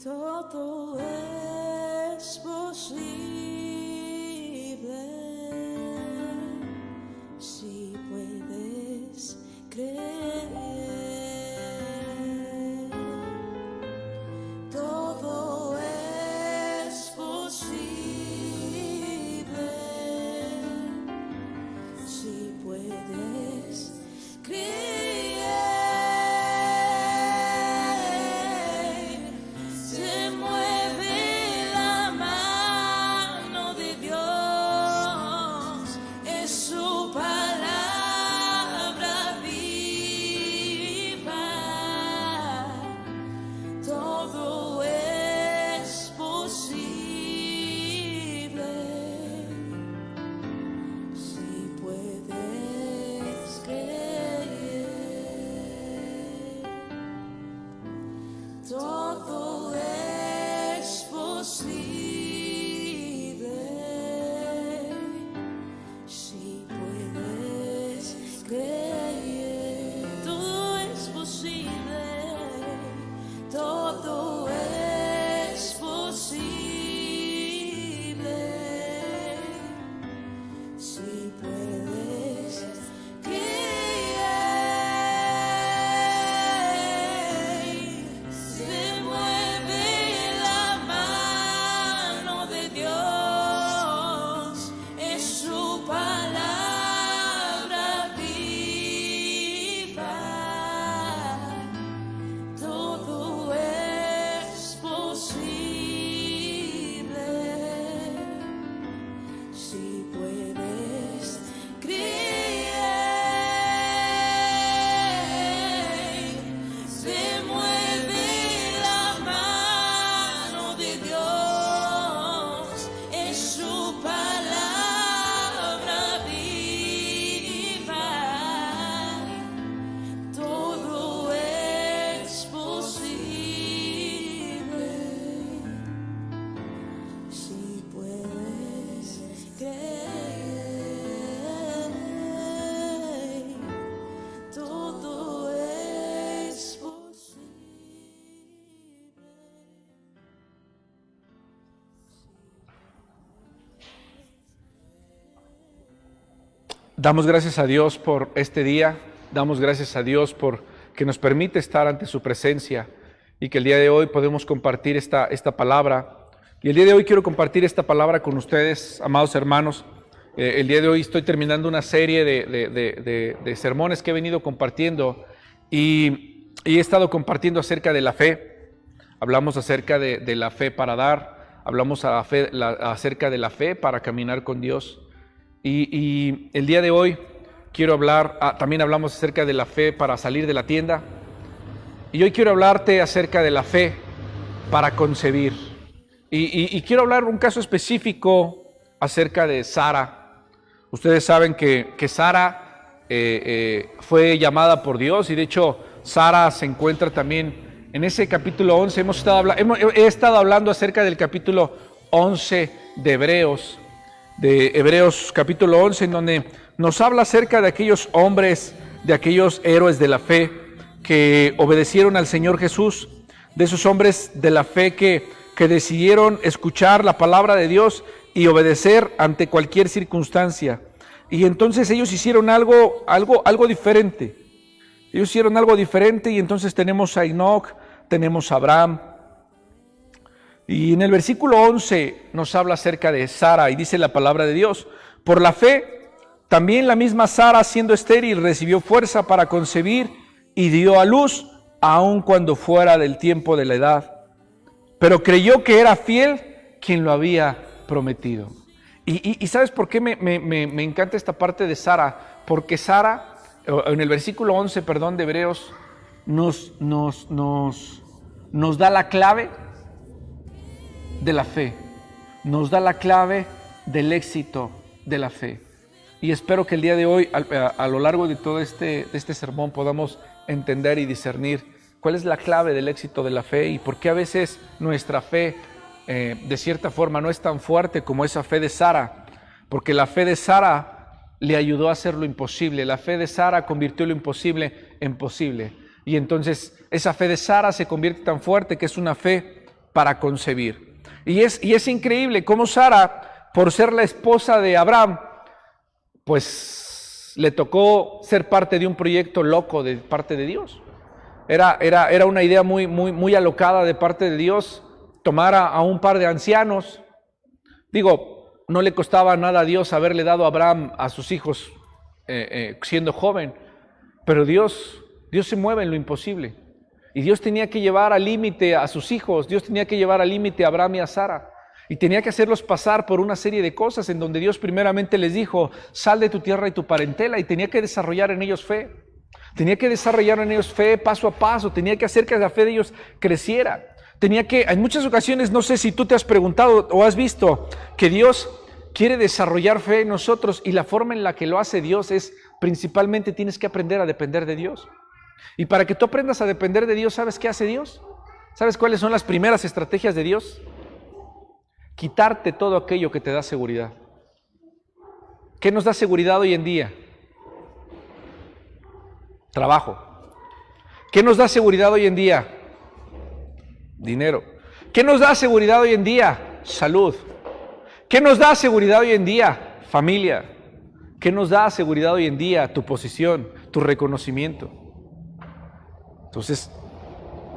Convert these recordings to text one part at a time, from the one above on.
Todo es posible si puedes creer. Todo es posible si puedes creer. Todo es posible si puedes creer. Todo es posible. Todo es posible si puedes creer. Se mueve la mano de Dios, es su palabra viva. Todo es posible si puedes creer. Se mueve la mano de Dios, es su palabra viva. Todo es posible si puedes creer. Todo es posible. Damos gracias a Dios por este día, damos gracias a Dios por que nos permite estar ante su presencia y que el día de hoy podemos compartir esta palabra. Y el día de hoy quiero compartir esta palabra con ustedes, amados hermanos. El día de hoy estoy terminando una serie de sermones que he venido compartiendo y he estado compartiendo acerca de la fe. Hablamos acerca de la fe para dar, hablamos acerca de la fe para caminar con Dios. Y el día de hoy quiero hablar, también hablamos acerca de la fe para salir de la tienda. Y hoy quiero hablarte acerca de la fe para concebir. Y quiero hablar un caso específico acerca de Sara. Ustedes saben que Sara fue llamada por Dios y de hecho Sara se encuentra también en ese capítulo 11. He estado hablando acerca del capítulo 11 de Hebreos capítulo 11, en donde nos habla acerca de aquellos hombres, de aquellos héroes de la fe que obedecieron al Señor Jesús, de esos hombres de la fe que decidieron escuchar la palabra de Dios y obedecer ante cualquier circunstancia. Y entonces ellos hicieron algo diferente. Ellos hicieron algo diferente y entonces tenemos a Enoc, tenemos a Abraham. Y en el versículo 11 nos habla acerca de Sara y dice la palabra de Dios: por la fe, también la misma Sara, siendo estéril, recibió fuerza para concebir y dio a luz, aun cuando fuera del tiempo de la edad. Pero creyó que era fiel quien lo había prometido. Y ¿sabes por qué me encanta esta parte de Sara? Porque Sara, en el versículo 11, de Hebreos, nos da la clave de la fe, nos da la clave del éxito de la fe. Y espero que el día de hoy, a lo largo de todo este sermón, podamos entender y discernir cuál es la clave del éxito de la fe y por qué a veces nuestra fe, de cierta forma, no es tan fuerte como esa fe de Sara. Porque la fe de Sara le ayudó a hacer lo imposible. La fe de Sara convirtió lo imposible en posible. Y entonces esa fe de Sara se convierte tan fuerte que es una fe para concebir. Y es increíble cómo Sara, por ser la esposa de Abraham, pues le tocó ser parte de un proyecto loco de parte de Dios. Era una idea muy alocada de parte de Dios, tomar a un par de ancianos. Digo, no le costaba nada a Dios haberle dado a Abraham a sus hijos siendo joven, pero Dios se mueve en lo imposible. Y Dios tenía que llevar al límite a sus hijos, Dios tenía que llevar al límite a Abraham y a Sara. Y tenía que hacerlos pasar por una serie de cosas en donde Dios primeramente les dijo, sal de tu tierra y tu parentela, y tenía que desarrollar en ellos fe. Tenía que desarrollar en ellos fe paso a paso, tenía que hacer que la fe de ellos creciera. En muchas ocasiones, no sé si tú te has preguntado o has visto que Dios quiere desarrollar fe en nosotros, y la forma en la que lo hace Dios es principalmente tienes que aprender a depender de Dios. Y para que tú aprendas a depender de Dios, ¿sabes qué hace Dios? ¿Sabes cuáles son las primeras estrategias de Dios? Quitarte todo aquello que te da seguridad. ¿Qué nos da seguridad hoy en día? Trabajo. ¿Qué nos da seguridad hoy en día? Dinero. ¿Qué nos da seguridad hoy en día? Salud. ¿Qué nos da seguridad hoy en día? Familia. ¿Qué nos da seguridad hoy en día? Tu posición, tu reconocimiento. Entonces,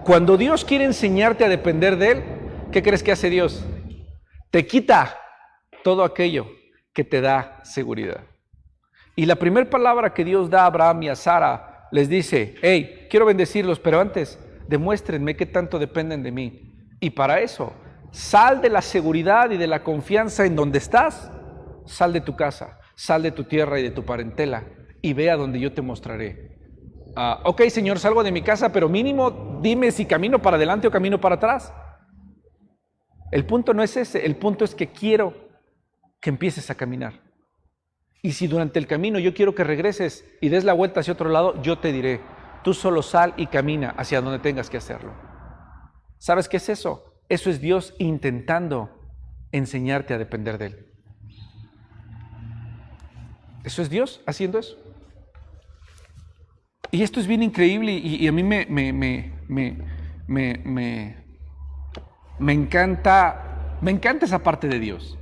cuando Dios quiere enseñarte a depender de Él, ¿qué crees que hace Dios? Te quita todo aquello que te da seguridad. Y la primera palabra que Dios da a Abraham y a Sara, les dice, hey, quiero bendecirlos, pero antes, demuéstrenme qué tanto dependen de mí. Y para eso, sal de la seguridad y de la confianza en donde estás, sal de tu casa, sal de tu tierra y de tu parentela, y ve a donde yo te mostraré. Ok, Señor, salgo de mi casa, pero mínimo dime si camino para adelante o camino para atrás. El punto no es ese, el punto es que quiero que empieces a caminar. Y si durante el camino yo quiero que regreses y des la vuelta hacia otro lado, yo te diré, tú solo sal y camina hacia donde tengas que hacerlo. ¿Sabes qué es eso? Eso es Dios intentando enseñarte a depender de Él. Eso es Dios haciendo eso. Y esto es bien increíble y a mí me encanta esa parte de Dios.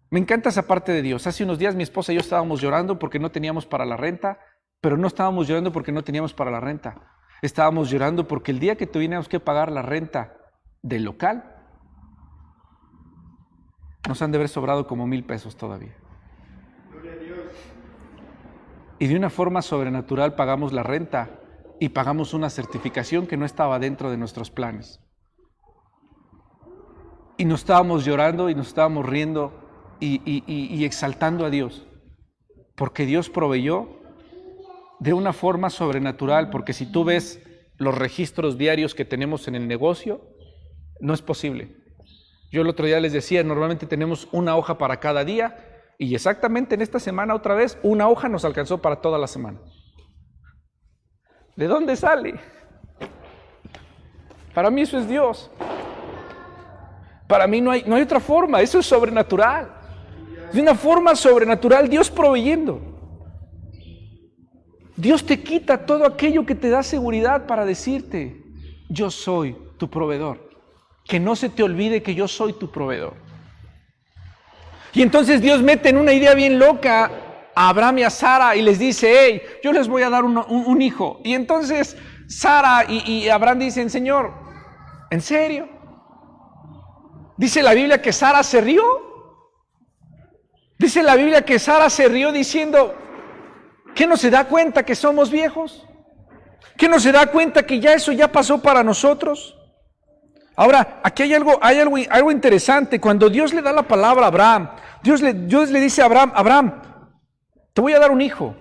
Me encanta esa parte de Dios. Hace unos días mi esposa y yo estábamos llorando porque no teníamos para la renta, pero no estábamos llorando porque no teníamos para la renta. Estábamos llorando porque el día que tuviéramos que pagar la renta del local, nos han de haber sobrado como 1,000 pesos todavía. Y de una forma sobrenatural pagamos la renta y pagamos una certificación que no estaba dentro de nuestros planes. Y nos estábamos llorando y nos estábamos riendo y exaltando a Dios, porque Dios proveyó de una forma sobrenatural, porque si tú ves los registros diarios que tenemos en el negocio, no es posible. Yo el otro día les decía, normalmente tenemos una hoja para cada día, y exactamente en esta semana otra vez, una hoja nos alcanzó para toda la semana. ¿De dónde sale? Para mí eso es Dios. Para mí no hay otra forma, eso es sobrenatural. De una forma sobrenatural, Dios proveyendo. Dios te quita todo aquello que te da seguridad para decirte, yo soy tu proveedor. Que no se te olvide que yo soy tu proveedor. Y entonces Dios mete en una idea bien loca a Abraham y a Sara y les dice, hey, yo les voy a dar un hijo. Y entonces Sara y Abraham dicen, Señor, ¿en serio? Dice la Biblia que Sara se rió. Dice la Biblia que Sara se rió diciendo, ¿qué no se da cuenta que somos viejos? ¿Qué no se da cuenta que ya eso ya pasó para nosotros? Ahora, aquí hay algo interesante. Cuando Dios le da la palabra a Abraham, Dios le dice a Abraham, Abraham, te voy a dar un hijo.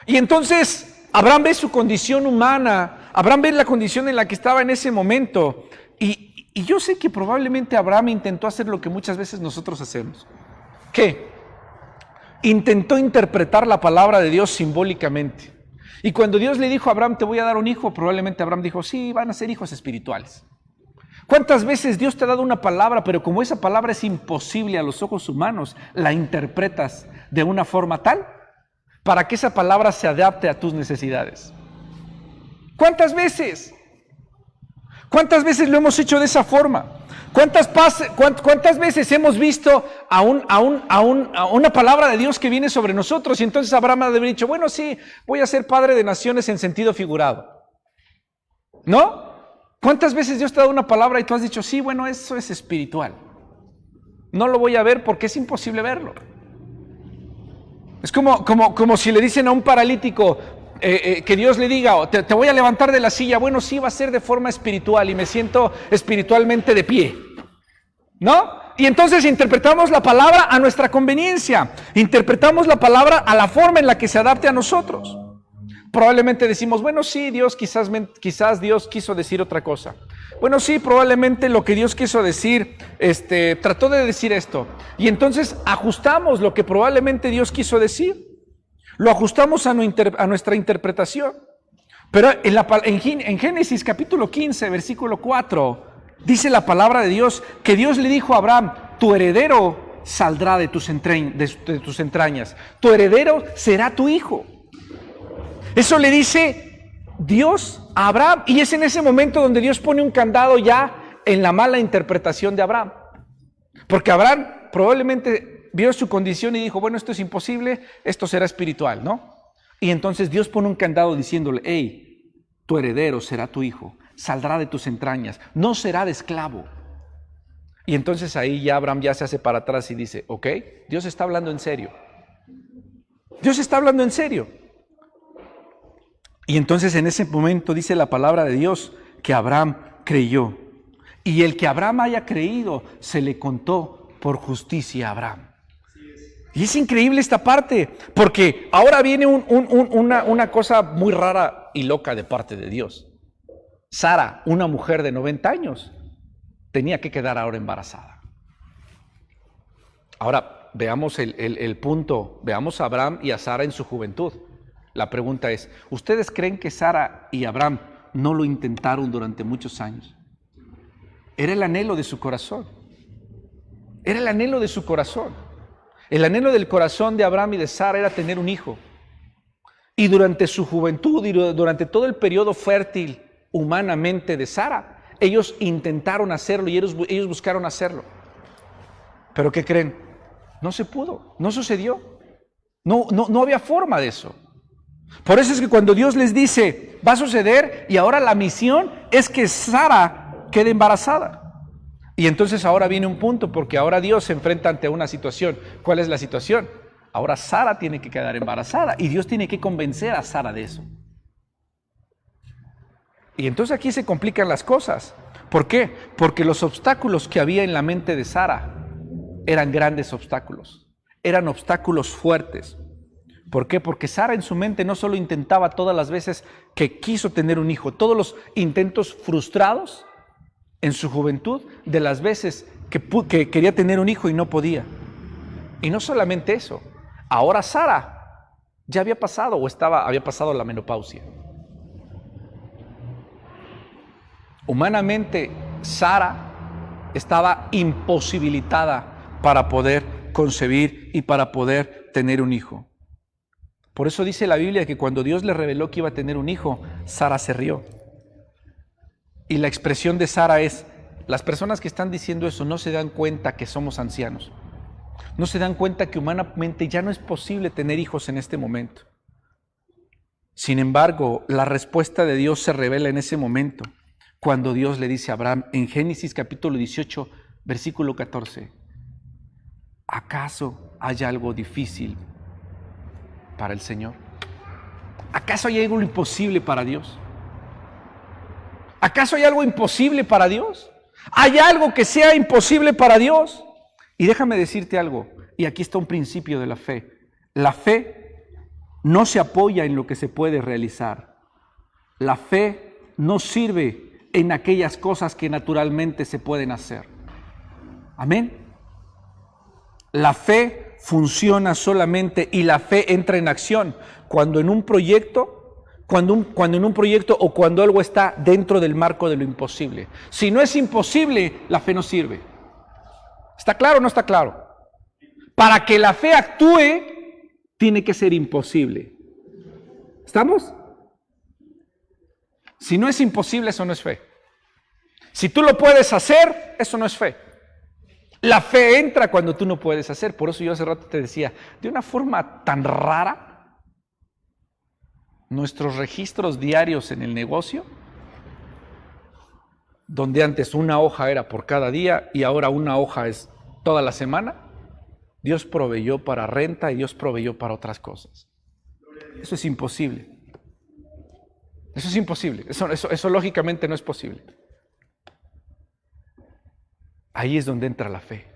Y entonces Abraham ve su condición humana, Abraham ve la condición en la que estaba en ese momento. Y yo sé que probablemente Abraham intentó hacer lo que muchas veces nosotros hacemos. ¿Qué? Intentó interpretar la palabra de Dios simbólicamente. Y cuando Dios le dijo a Abraham, te voy a dar un hijo, probablemente Abraham dijo, sí, van a ser hijos espirituales. ¿Cuántas veces Dios te ha dado una palabra, pero como esa palabra es imposible a los ojos humanos, la interpretas de una forma tal para que esa palabra se adapte a tus necesidades? ¿Cuántas veces? ¿Cuántas veces lo hemos hecho de esa forma? ¿Cuántas veces hemos visto a una palabra de Dios que viene sobre nosotros? Y entonces Abraham ha de haber dicho, bueno, sí, voy a ser padre de naciones en sentido figurado. ¿No? ¿Cuántas veces Dios te ha dado una palabra y tú has dicho, sí, bueno, eso es espiritual? No lo voy a ver porque es imposible verlo. Es como si le dicen a un paralítico que Dios le diga, te voy a levantar de la silla. Bueno, sí, va a ser de forma espiritual y me siento espiritualmente de pie. ¿No? Y entonces interpretamos la palabra a nuestra conveniencia. Interpretamos la palabra a la forma en la que se adapte a nosotros. Probablemente decimos, bueno, sí, Dios quizás Dios quiso decir otra cosa. Bueno, sí, probablemente lo que Dios quiso decir, trató de decir esto. Y entonces ajustamos lo que probablemente Dios quiso decir. Lo ajustamos a nuestra interpretación. Pero en Génesis capítulo 15, versículo 4, dice la palabra de Dios que Dios le dijo a Abraham, tu heredero saldrá de tus entrañas. Tu heredero será tu hijo. Eso le dice Dios a Abraham, y es en ese momento donde Dios pone un candado ya en la mala interpretación de Abraham. Porque Abraham probablemente vio su condición y dijo, bueno, esto es imposible, esto será espiritual, ¿no? Y entonces Dios pone un candado diciéndole, hey, tu heredero será tu hijo, saldrá de tus entrañas, no será de esclavo. Y entonces ahí ya Abraham ya se hace para atrás y dice, ok, Dios está hablando en serio. Dios está hablando en serio. Y entonces en ese momento dice la palabra de Dios que Abraham creyó. Y el que Abraham haya creído se le contó por justicia a Abraham. Y es increíble esta parte, porque ahora viene una cosa muy rara y loca de parte de Dios. Sara, una mujer de 90 años, tenía que quedar ahora embarazada. Ahora veamos el punto, veamos a Abraham y a Sara en su juventud. La pregunta es, ¿ustedes creen que Sara y Abraham no lo intentaron durante muchos años? Era el anhelo de su corazón. Era el anhelo de su corazón. El anhelo del corazón de Abraham y de Sara era tener un hijo. Y durante su juventud y durante todo el periodo fértil humanamente de Sara, ellos intentaron hacerlo y ellos buscaron hacerlo. ¿Pero qué creen? No se pudo, no sucedió. No había forma de eso. Por eso es que cuando Dios les dice, va a suceder y ahora la misión es que Sara quede embarazada. Y entonces ahora viene un punto, porque ahora Dios se enfrenta ante una situación. ¿Cuál es la situación? Ahora Sara tiene que quedar embarazada y Dios tiene que convencer a Sara de eso. Y entonces aquí se complican las cosas. ¿Por qué? Porque los obstáculos que había en la mente de Sara eran grandes obstáculos. Eran obstáculos fuertes. ¿Por qué? Porque Sara en su mente no solo intentaba todas las veces que quiso tener un hijo, todos los intentos frustrados en su juventud de las veces que quería tener un hijo y no podía. Y no solamente eso, ahora Sara ya había pasado había pasado la menopausia. Humanamente, Sara estaba imposibilitada para poder concebir y para poder tener un hijo. Por eso dice la Biblia que cuando Dios le reveló que iba a tener un hijo, Sara se rió. Y la expresión de Sara es, las personas que están diciendo eso no se dan cuenta que somos ancianos. No se dan cuenta que humanamente ya no es posible tener hijos en este momento. Sin embargo, la respuesta de Dios se revela en ese momento, cuando Dios le dice a Abraham, en Génesis capítulo 18, versículo 14, ¿acaso hay algo difícil para el Señor? ¿Acaso hay algo imposible para Dios? ¿Acaso hay algo imposible para Dios? ¿Hay algo que sea imposible para Dios? Y déjame decirte algo, y aquí está un principio de la fe. La fe no se apoya en lo que se puede realizar. La fe no sirve en aquellas cosas que naturalmente se pueden hacer. Amén. La fe funciona solamente y la fe entra en acción cuando en un proyecto, o cuando algo está dentro del marco de lo imposible. Si no es imposible, la fe no sirve. ¿Está claro o no está claro? Para que la fe actúe, tiene que ser imposible. ¿Estamos? Si no es imposible, eso no es fe. Si tú lo puedes hacer, eso no es fe. La fe entra cuando tú no puedes hacer. Por eso yo hace rato te decía, de una forma tan rara, nuestros registros diarios en el negocio, donde antes una hoja era por cada día y ahora una hoja es toda la semana, Dios proveyó para renta y Dios proveyó para otras cosas. Eso es imposible. Eso es imposible. Eso lógicamente no es posible. Ahí es donde entra la fe.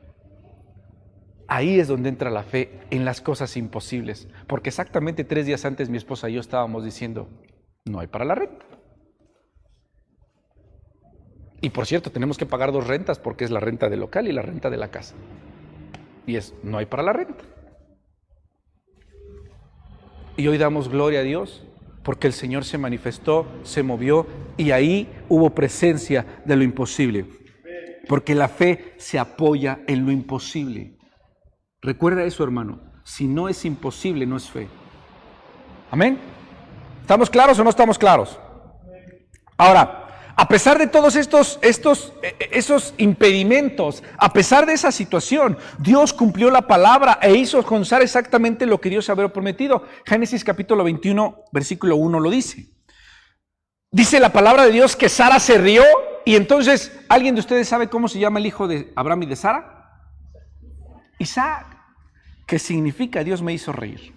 Ahí es donde entra la fe en las cosas imposibles. Porque exactamente 3 días antes mi esposa y yo estábamos diciendo, no hay para la renta. Y por cierto, tenemos que pagar 2 rentas porque es la renta del local y la renta de la casa. Y no hay para la renta. Y hoy damos gloria a Dios porque el Señor se manifestó, se movió y ahí hubo presencia de lo imposible. Porque la fe se apoya en lo imposible. Recuerda eso, hermano. Si no es imposible, no es fe. ¿Amén? ¿Estamos claros o no estamos claros? Ahora, a pesar de todos esos impedimentos, a pesar de esa situación, Dios cumplió la palabra e hizo constar exactamente lo que Dios había prometido. Génesis capítulo 21, versículo 1 lo dice. Dice la palabra de Dios que Sara se rió y entonces, ¿alguien de ustedes sabe cómo se llama el hijo de Abraham y de Sara? Isaac, que significa Dios me hizo reír.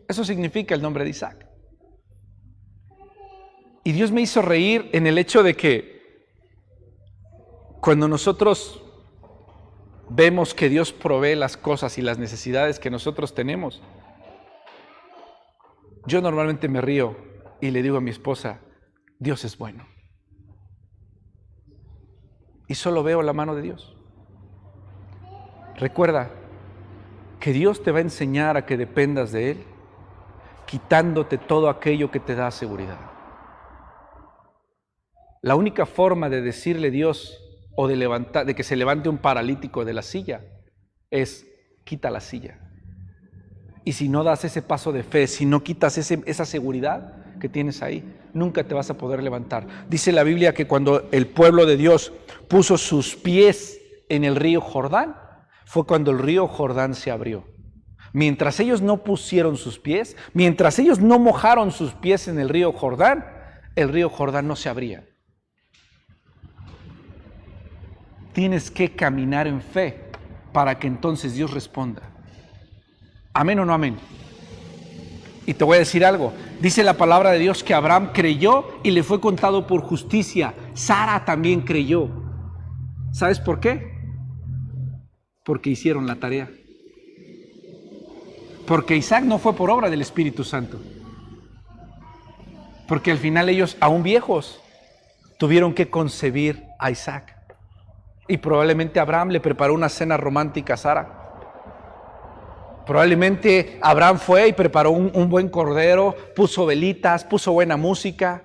Eso significa el nombre de Isaac. Y Dios me hizo reír en el hecho de que cuando nosotros vemos que Dios provee las cosas y las necesidades que nosotros tenemos, yo normalmente me río y le digo a mi esposa, Dios es bueno. Y solo veo la mano de Dios. Recuerda que Dios te va a enseñar a que dependas de Él, quitándote todo aquello que te da seguridad. La única forma de decirle a Dios o de que se levante un paralítico de la silla es quita la silla. Y si no das ese paso de fe, si no quitas esa seguridad que tienes ahí, nunca te vas a poder levantar. Dice la Biblia que cuando el pueblo de Dios puso sus pies en el río Jordán, fue cuando el río Jordán se abrió. Mientras ellos no pusieron sus pies, mientras ellos no mojaron sus pies en el río Jordán no se abría. Tienes que caminar en fe para que entonces Dios responda. ¿Amén o no amén? Y te voy a decir algo. Dice la palabra de Dios que Abraham creyó y le fue contado por justicia. Sara también creyó. ¿Sabes por qué? Porque hicieron la tarea. Porque Isaac no fue por obra del Espíritu Santo. Porque al final ellos, aún viejos, tuvieron que concebir a Isaac. Y probablemente Abraham le preparó una cena romántica a Sara. Probablemente Abraham fue y preparó un buen cordero, puso velitas, puso buena música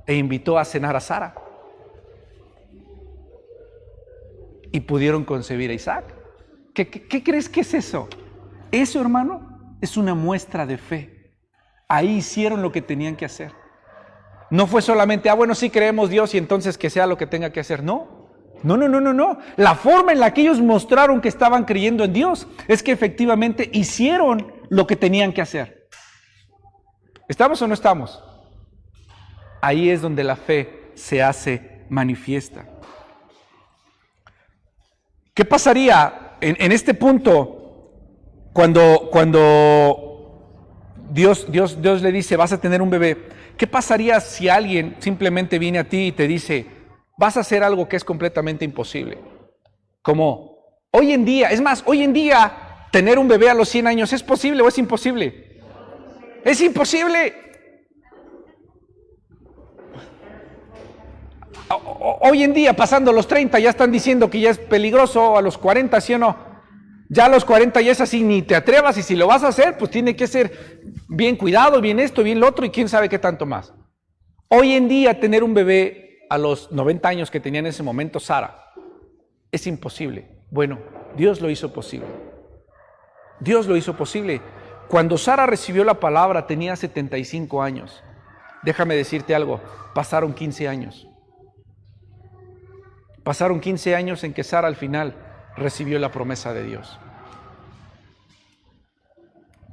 e invitó a cenar a Sara. Y pudieron concebir a Isaac. ¿Qué crees que es eso? Eso, hermano, es una muestra de fe. Ahí hicieron lo que tenían que hacer. No fue solamente, bueno, sí creemos Dios y entonces que sea lo que tenga que hacer. No. La forma en la que ellos mostraron que estaban creyendo en Dios es que efectivamente hicieron lo que tenían que hacer. ¿Estamos o no estamos? Ahí es donde la fe se hace manifiesta. ¿Qué pasaría en este punto cuando Dios le dice, vas a tener un bebé? ¿Qué pasaría si alguien simplemente viene a ti y te dice, vas a hacer algo que es completamente imposible? Como hoy en día, tener un bebé a los 100 años, ¿es posible o es imposible? ¡Es imposible! Hoy en día, pasando los 30, ya están diciendo que ya es peligroso, a los 40, ¿sí o no? Ya a los 40 ya es así, ni te atrevas, y si lo vas a hacer, pues tiene que ser bien cuidado, bien esto, bien lo otro, y quién sabe qué tanto más. Hoy en día, tener un bebé a los 90 años que tenía en ese momento Sara, es imposible. Bueno, Dios lo hizo posible. Dios lo hizo posible. Cuando Sara recibió la palabra tenía 75 años. déjame decirte algo, pasaron 15 años. Pasaron 15 años en que Sara al final recibió la promesa de Dios.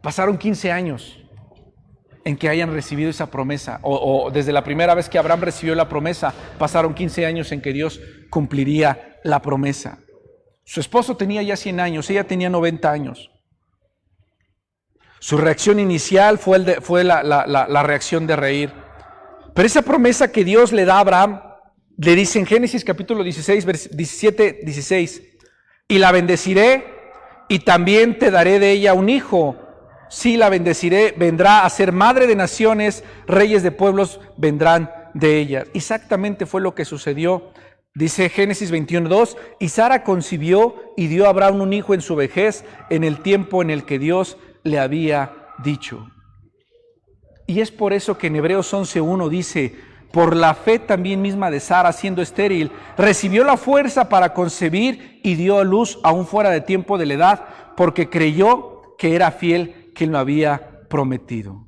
Pasaron 15 años en que hayan recibido esa promesa, o desde la primera vez que Abraham recibió la promesa, pasaron 15 años en que Dios cumpliría la promesa. Su esposo tenía ya 100 años, ella tenía 90 años. Su reacción inicial fue la reacción de reír. Pero esa promesa que Dios le da a Abraham, le dice en Génesis capítulo 16, 17, 16, y la bendeciré y también te daré de ella un hijo. Sí, la bendeciré, vendrá a ser madre de naciones, reyes de pueblos vendrán de ella. Exactamente fue lo que sucedió. Dice Génesis 21:2, y Sara concibió y dio a Abraham un hijo en su vejez, en el tiempo en el que Dios le había dicho. Y es por eso que en Hebreos 11:1 dice, por la fe también misma de Sara, siendo estéril, recibió la fuerza para concebir y dio a luz aún fuera de tiempo de la edad, porque creyó que era fiel quien lo había prometido.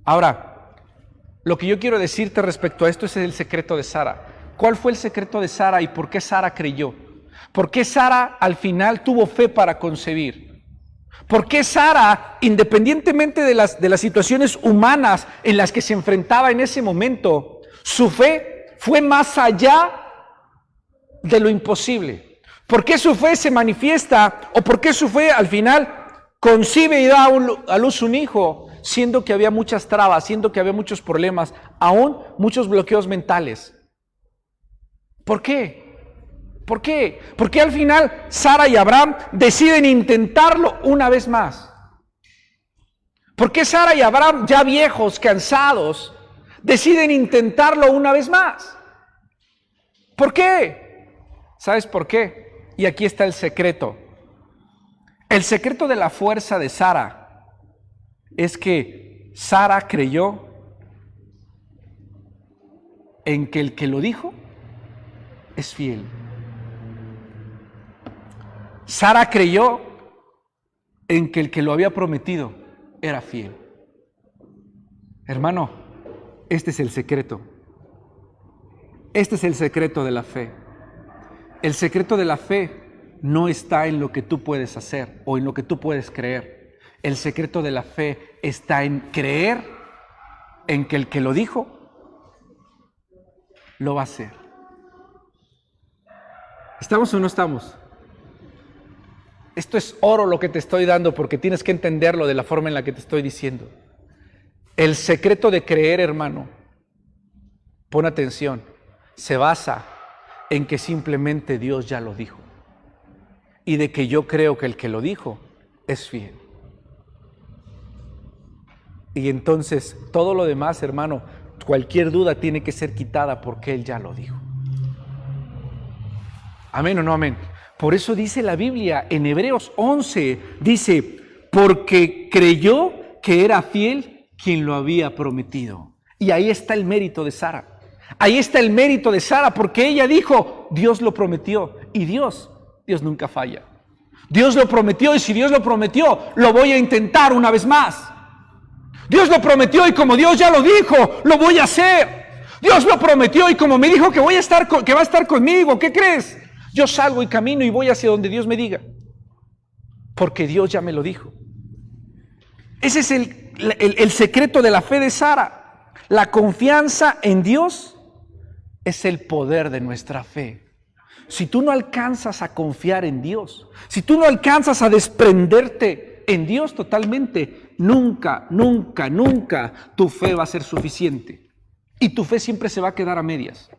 Ahora, lo que yo quiero decirte respecto a esto es el secreto de Sara. ¿Cuál fue el secreto de Sara y por qué Sara creyó? ¿Por qué Sara al final tuvo fe para concebir? ¿Por qué Sara, independientemente de las situaciones humanas en las que se enfrentaba en ese momento, su fe fue más allá de lo imposible? ¿Por qué su fe se manifiesta o por qué su fe al final concibe y da a luz un hijo, siendo que había muchas trabas, siendo que había muchos problemas, aún muchos bloqueos mentales? ¿Por qué? ¿Por qué? Porque al final Sara y Abraham deciden intentarlo una vez más. ¿Por qué Sara y Abraham, ya viejos, cansados, deciden intentarlo una vez más? ¿Por qué? ¿Sabes por qué? Y aquí está el secreto. El secreto de la fuerza de Sara es que Sara creyó en que el que lo dijo es fiel. Sara creyó en que el que lo había prometido era fiel. Hermano, este es el secreto. Este es el secreto de la fe. El secreto de la fe no está en lo que tú puedes hacer o en lo que tú puedes creer. El secreto de la fe está en creer en que el que lo dijo lo va a hacer. ¿Estamos o no estamos? Esto es oro lo que te estoy dando porque tienes que entenderlo de la forma en la que te estoy diciendo. El secreto de creer, hermano, pon atención, se basa en que simplemente Dios ya lo dijo. Y de que yo creo que el que lo dijo es fiel. Y entonces todo lo demás, hermano, cualquier duda tiene que ser quitada porque Él ya lo dijo. ¿Amén o no amén? Por eso dice la Biblia en Hebreos 11, dice, porque creyó que era fiel quien lo había prometido. Y ahí está el mérito de Sara. Ahí está el mérito de Sara porque ella dijo, Dios lo prometió. Y Dios nunca falla. Dios lo prometió y si Dios lo prometió, lo voy a intentar una vez más. Dios lo prometió y como Dios ya lo dijo, lo voy a hacer. Dios lo prometió y como me dijo que va a estar conmigo, ¿qué crees? Yo salgo y camino y voy hacia donde Dios me diga. Porque Dios ya me lo dijo. Ese es el secreto de la fe de Sara. La confianza en Dios es el poder de nuestra fe. Si tú no alcanzas a confiar en Dios, si tú no alcanzas a desprenderte en Dios totalmente, nunca tu fe va a ser suficiente. Y tu fe siempre se va a quedar a medias.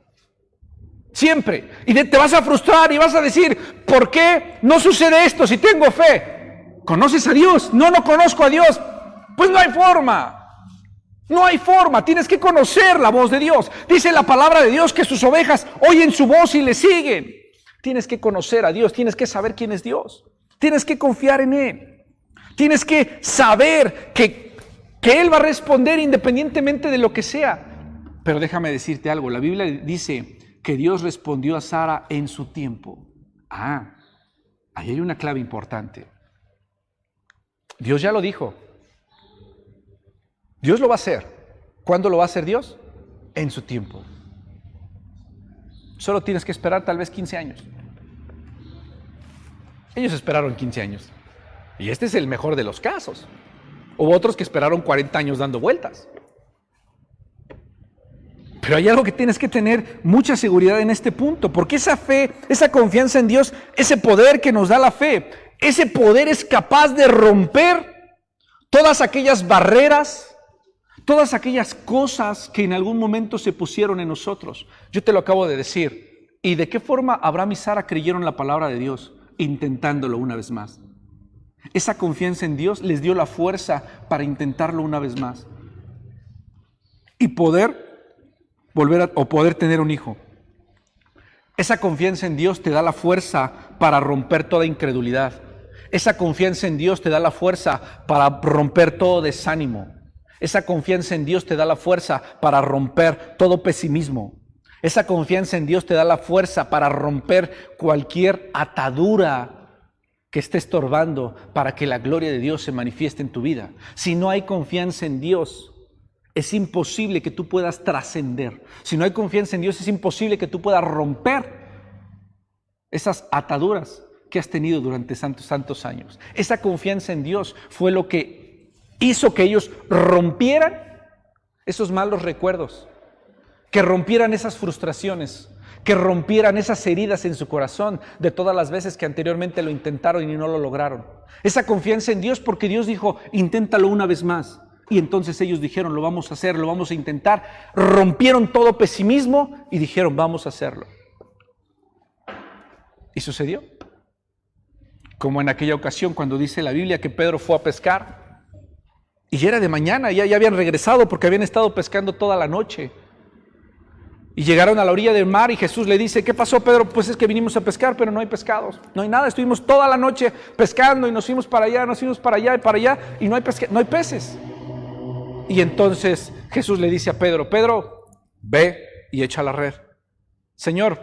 Siempre. Y te vas a frustrar y vas a decir, ¿por qué no sucede esto si tengo fe? ¿Conoces a Dios? No conozco a Dios. Pues no hay forma. No hay forma. Tienes que conocer la voz de Dios. Dice la palabra de Dios que sus ovejas oyen su voz y le siguen. Tienes que conocer a Dios. Tienes que saber quién es Dios. Tienes que confiar en Él. Tienes que saber que Él va a responder independientemente de lo que sea. Pero déjame decirte algo. La Biblia dice que Dios respondió a Sara en su tiempo. Ahí hay una clave importante. Dios ya lo dijo. Dios lo va a hacer. ¿Cuándo lo va a hacer Dios? En su tiempo. Solo tienes que esperar tal vez 15 años. Ellos esperaron 15 años. Y este es el mejor de los casos. Hubo otros que esperaron 40 años dando vueltas. Pero hay algo que tienes que tener mucha seguridad en este punto, porque esa fe, esa confianza en Dios, ese poder que nos da la fe, ese poder es capaz de romper todas aquellas barreras, todas aquellas cosas que en algún momento se pusieron en nosotros. Yo te lo acabo de decir. ¿Y de qué forma Abraham y Sara creyeron la palabra de Dios? Intentándolo una vez más. Esa confianza en Dios les dio la fuerza para intentarlo una vez más. Y poder poder tener un hijo. Esa confianza en Dios te da la fuerza para romper toda incredulidad. Esa confianza en Dios te da la fuerza para romper todo desánimo. Esa confianza en Dios te da la fuerza para romper todo pesimismo. Esa confianza en Dios te da la fuerza para romper cualquier atadura que esté estorbando para que la gloria de Dios se manifieste en tu vida. Si no hay confianza en Dios, es imposible que tú puedas trascender. Si no hay confianza en Dios, es imposible que tú puedas romper esas ataduras que has tenido durante tantos años. Esa confianza en Dios fue lo que hizo que ellos rompieran esos malos recuerdos, que rompieran esas frustraciones, que rompieran esas heridas en su corazón de todas las veces que anteriormente lo intentaron y no lo lograron. Esa confianza en Dios, porque Dios dijo, inténtalo una vez más. Y entonces ellos dijeron, lo vamos a hacer, lo vamos a intentar. Rompieron todo pesimismo y dijeron, vamos a hacerlo. Y sucedió. Como en aquella ocasión cuando dice la Biblia que Pedro fue a pescar. Y ya era de mañana, ya habían regresado porque habían estado pescando toda la noche. Y llegaron a la orilla del mar y Jesús le dice, ¿qué pasó, Pedro? Pues es que vinimos a pescar, pero no hay pescados. No hay nada, estuvimos toda la noche pescando y nos fuimos para allá y no hay peces. Y entonces Jesús le dice a Pedro, Pedro, ve y echa la red. Señor,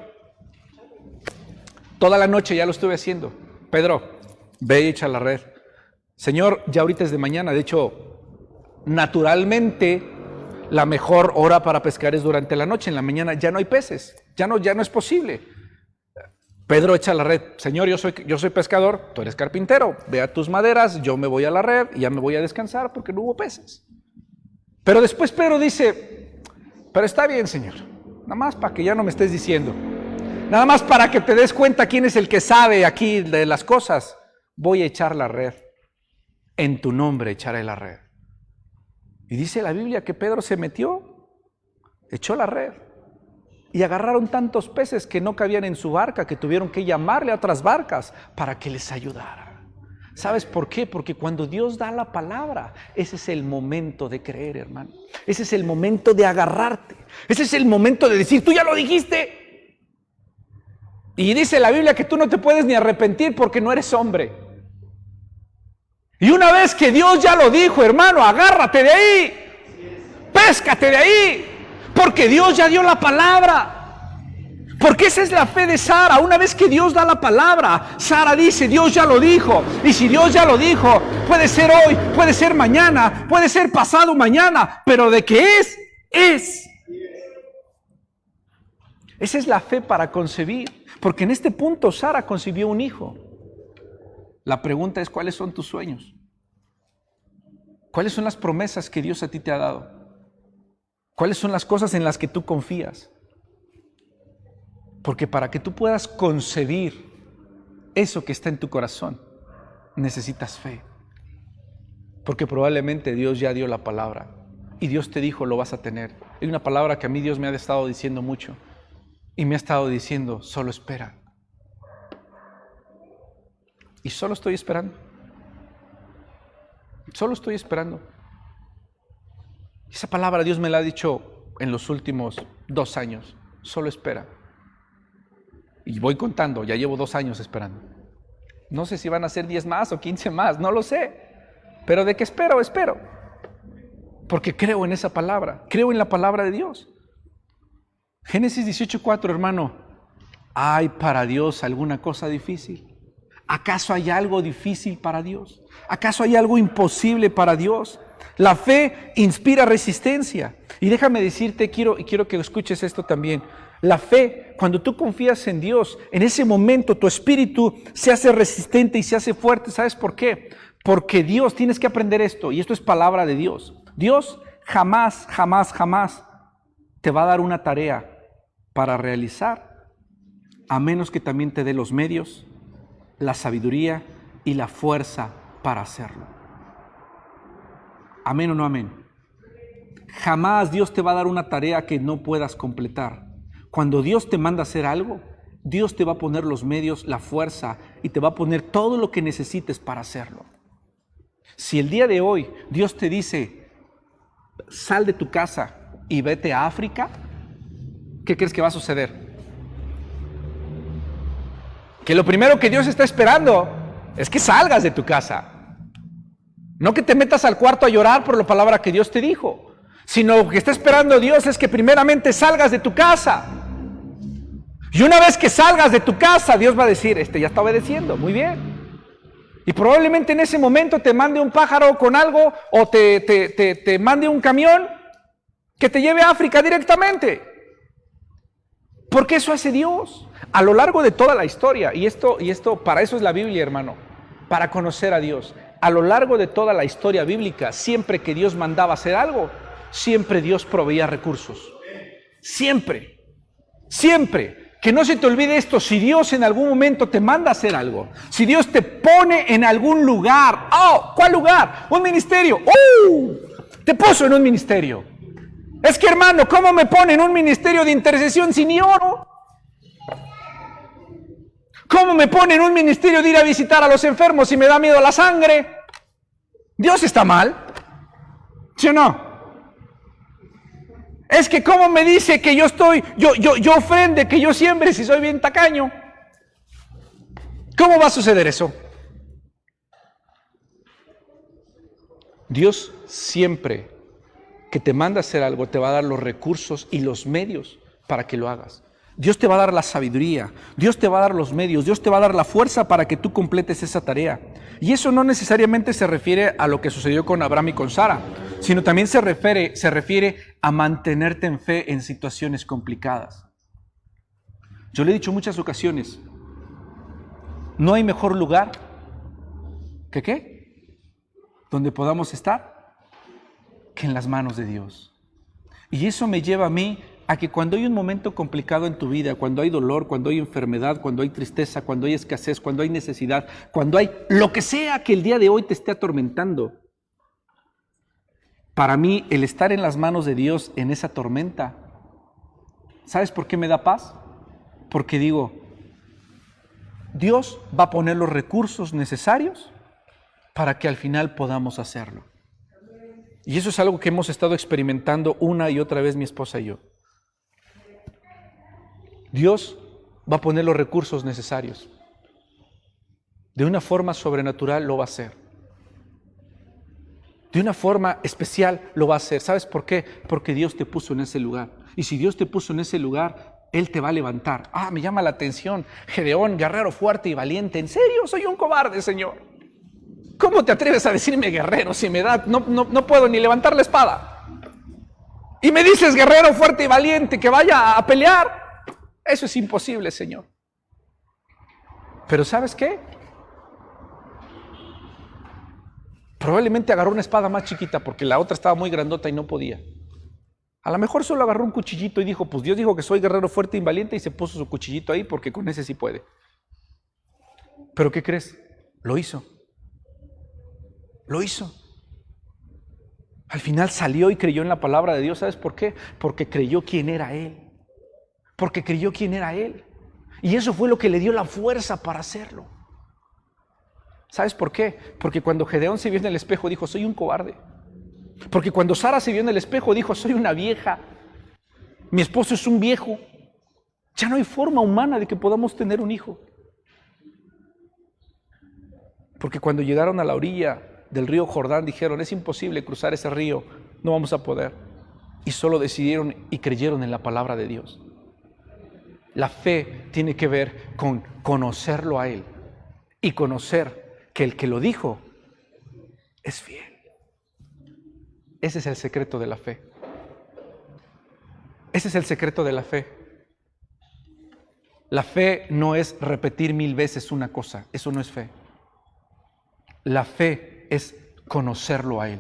toda la noche ya lo estuve haciendo. Pedro, ve y echa la red. Señor, ya ahorita es de mañana. De hecho, naturalmente, la mejor hora para pescar es durante la noche. En la mañana ya no hay peces. Ya no es posible. Pedro echa la red. Señor, yo soy pescador, tú eres carpintero. Ve a tus maderas, yo me voy a la red y ya me voy a descansar porque no hubo peces. Pero después Pedro dice, pero está bien, Señor, nada más para que ya no me estés diciendo, nada más para que te des cuenta quién es el que sabe aquí de las cosas, voy a echar la red, en tu nombre echaré la red. Y dice la Biblia que Pedro se metió, echó la red, y agarraron tantos peces que no cabían en su barca, que tuvieron que llamarle a otras barcas para que les ayudara. ¿Sabes por qué? Porque cuando Dios da la palabra, ese es el momento de creer, hermano. Ese es el momento de agarrarte. Ese es el momento de decir, tú ya lo dijiste. Y dice la Biblia que tú no te puedes ni arrepentir porque no eres hombre. Y una vez que Dios ya lo dijo, hermano, agárrate de ahí. Péscate de ahí. Porque Dios ya dio la palabra. Porque esa es la fe de Sara. Una vez que Dios da la palabra, Sara dice, Dios ya lo dijo. Y si Dios ya lo dijo, puede ser hoy, puede ser mañana, puede ser pasado mañana, pero de que es. Esa es la fe para concebir. Porque en este punto Sara concibió un hijo. La pregunta es, ¿cuáles son tus sueños? ¿Cuáles son las promesas que Dios a ti te ha dado? ¿Cuáles son las cosas en las que tú confías? Porque para que tú puedas concebir eso que está en tu corazón, necesitas fe. Porque probablemente Dios ya dio la palabra y Dios te dijo, lo vas a tener. Hay una palabra que a mí Dios me ha estado diciendo mucho y me ha estado diciendo, solo espera. Y solo estoy esperando. Solo estoy esperando. Esa palabra Dios me la ha dicho en los últimos 2 años. Solo espera. Y voy contando, ya llevo 2 años esperando. No sé si van a ser 10 más o 15 más, no lo sé. Pero de que espero. Porque creo en esa palabra, creo en la palabra de Dios. Génesis 18:4, hermano. ¿Hay para Dios alguna cosa difícil? ¿Acaso hay algo difícil para Dios? ¿Acaso hay algo imposible para Dios? La fe inspira resistencia. Y déjame decirte, quiero que escuches esto también. La fe, cuando tú confías en Dios, en ese momento tu espíritu se hace resistente y se hace fuerte. ¿Sabes por qué? Porque Dios, tienes que aprender esto, y esto es palabra de Dios. Dios jamás, jamás, jamás te va a dar una tarea para realizar, a menos que también te dé los medios, la sabiduría y la fuerza para hacerlo. ¿Amén o no amén? Jamás Dios te va a dar una tarea que no puedas completar. Cuando Dios te manda a hacer algo, Dios te va a poner los medios, la fuerza y te va a poner todo lo que necesites para hacerlo. Si el día de hoy Dios te dice, sal de tu casa y vete a África, ¿qué crees que va a suceder? Que lo primero que Dios está esperando es que salgas de tu casa. No que te metas al cuarto a llorar por la palabra que Dios te dijo, sino lo que está esperando Dios es que primeramente salgas de tu casa. Y una vez que salgas de tu casa, Dios va a decir, ya está obedeciendo, muy bien. Y probablemente en ese momento te mande un pájaro con algo o te mande un camión que te lleve a África directamente. Porque eso hace Dios a lo largo de toda la historia. Y esto, para eso es la Biblia, hermano, para conocer a Dios. A lo largo de toda la historia bíblica, siempre que Dios mandaba hacer algo, siempre Dios proveía recursos. Siempre, siempre. Que no se te olvide esto, si Dios en algún momento te manda a hacer algo, si Dios te pone en algún lugar, ¿cuál lugar? Un ministerio, te puso en un ministerio. Es que hermano, ¿cómo me pone en un ministerio de intercesión si ni oro? ¿Cómo me pone en un ministerio de ir a visitar a los enfermos si me da miedo la sangre? ¿Dios está mal? ¿Sí o no? Es que ¿cómo me dice que yo ofrende, que yo siembre si soy bien tacaño? ¿Cómo va a suceder eso? Dios siempre que te manda a hacer algo te va a dar los recursos y los medios para que lo hagas. Dios te va a dar la sabiduría, Dios te va a dar los medios, Dios te va a dar la fuerza para que tú completes esa tarea. Y eso no necesariamente se refiere a lo que sucedió con Abraham y con Sara, sino también se refiere a mantenerte en fe en situaciones complicadas. Yo le he dicho en muchas ocasiones, no hay mejor lugar que ¿qué? Donde podamos estar que en las manos de Dios. Y eso me lleva a mí a que cuando hay un momento complicado en tu vida, cuando hay dolor, cuando hay enfermedad, cuando hay tristeza, cuando hay escasez, cuando hay necesidad, cuando hay lo que sea que el día de hoy te esté atormentando, para mí el estar en las manos de Dios en esa tormenta, ¿sabes por qué me da paz? Porque digo, Dios va a poner los recursos necesarios para que al final podamos hacerlo. Y eso es algo que hemos estado experimentando una y otra vez mi esposa y yo. Dios va a poner los recursos necesarios. De una forma sobrenatural lo va a hacer. De una forma especial lo va a hacer. ¿Sabes por qué? Porque Dios te puso en ese lugar. Y si Dios te puso en ese lugar, Él te va a levantar. Me llama la atención. Gedeón, guerrero fuerte y valiente. ¿En serio? Soy un cobarde, Señor. ¿Cómo te atreves a decirme guerrero si me da, no puedo ni levantar la espada? Y me dices guerrero fuerte y valiente que vaya a pelear. Eso es imposible, Señor. Pero ¿sabes qué? Probablemente agarró una espada más chiquita porque la otra estaba muy grandota y no podía. A lo mejor solo agarró un cuchillito y dijo, pues Dios dijo que soy guerrero fuerte y valiente y se puso su cuchillito ahí porque con ese sí puede. ¿Pero qué crees? Lo hizo. Lo hizo. Al final salió y creyó en la palabra de Dios. ¿Sabes por qué? Porque creyó quién era Él. Porque creyó quién era Él. Y eso fue lo que le dio la fuerza para hacerlo. ¿Sabes por qué? Porque cuando Gedeón se vio en el espejo dijo, soy un cobarde. Porque cuando Sara se vio en el espejo dijo, soy una vieja. Mi esposo es un viejo. Ya no hay forma humana de que podamos tener un hijo. Porque cuando llegaron a la orilla del río Jordán dijeron, es imposible cruzar ese río, no vamos a poder. Y solo decidieron y creyeron en la palabra de Dios. La fe tiene que ver con conocerlo a Él y conocer que el que lo dijo es fiel. Ese es el secreto de la fe. Ese es el secreto de la fe. La fe no es repetir 1000 veces una cosa, eso no es fe. La fe es conocerlo a Él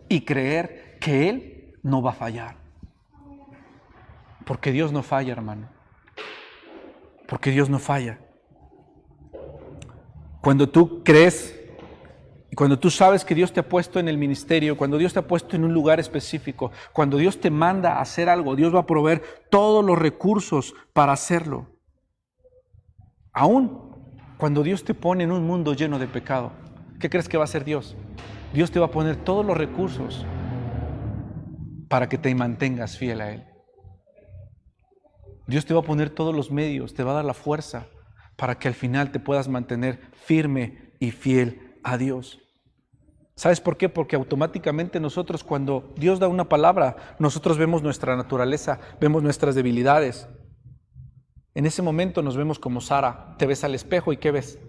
y creer que Él no va a fallar. Porque Dios no falla, hermano. Porque Dios no falla. Cuando tú crees y cuando tú sabes que Dios te ha puesto en el ministerio, cuando Dios te ha puesto en un lugar específico, cuando Dios te manda a hacer algo, Dios va a proveer todos los recursos para hacerlo. Aún cuando Dios te pone en un mundo lleno de pecado, ¿qué crees que va a hacer Dios? Dios te va a poner todos los recursos para que te mantengas fiel a Él. Dios te va a poner todos los medios, te va a dar la fuerza para que al final te puedas mantener firme y fiel a Dios. ¿Sabes por qué? Porque automáticamente nosotros, cuando Dios da una palabra, nosotros vemos nuestra naturaleza, vemos nuestras debilidades. En ese momento nos vemos como Sara. Te ves al espejo y ¿qué ves?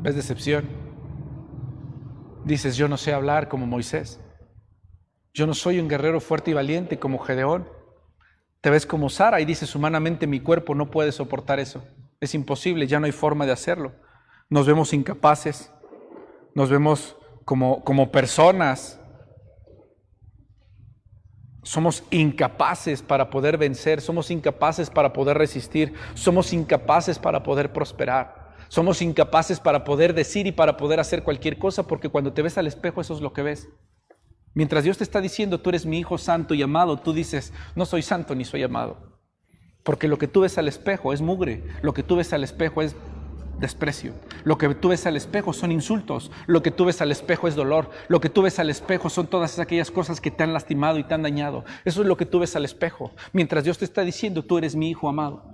¿Ves decepción? Dices, yo no sé hablar como Moisés. Yo no soy un guerrero fuerte y valiente como Gedeón. Te ves como Sara y dices, humanamente mi cuerpo no puede soportar eso. Es imposible, ya no hay forma de hacerlo. Nos vemos incapaces, nos vemos como personas. Somos incapaces para poder vencer, somos incapaces para poder resistir, somos incapaces para poder prosperar, somos incapaces para poder decir y para poder hacer cualquier cosa, porque cuando te ves al espejo eso es lo que ves. Mientras Dios te está diciendo, tú eres mi hijo santo y amado, tú dices, no soy santo ni soy amado. Porque lo que tú ves al espejo es mugre, lo que tú ves al espejo es desprecio, lo que tú ves al espejo son insultos, lo que tú ves al espejo es dolor, lo que tú ves al espejo son todas aquellas cosas que te han lastimado y te han dañado. Eso es lo que tú ves al espejo. Mientras Dios te está diciendo, tú eres mi hijo amado.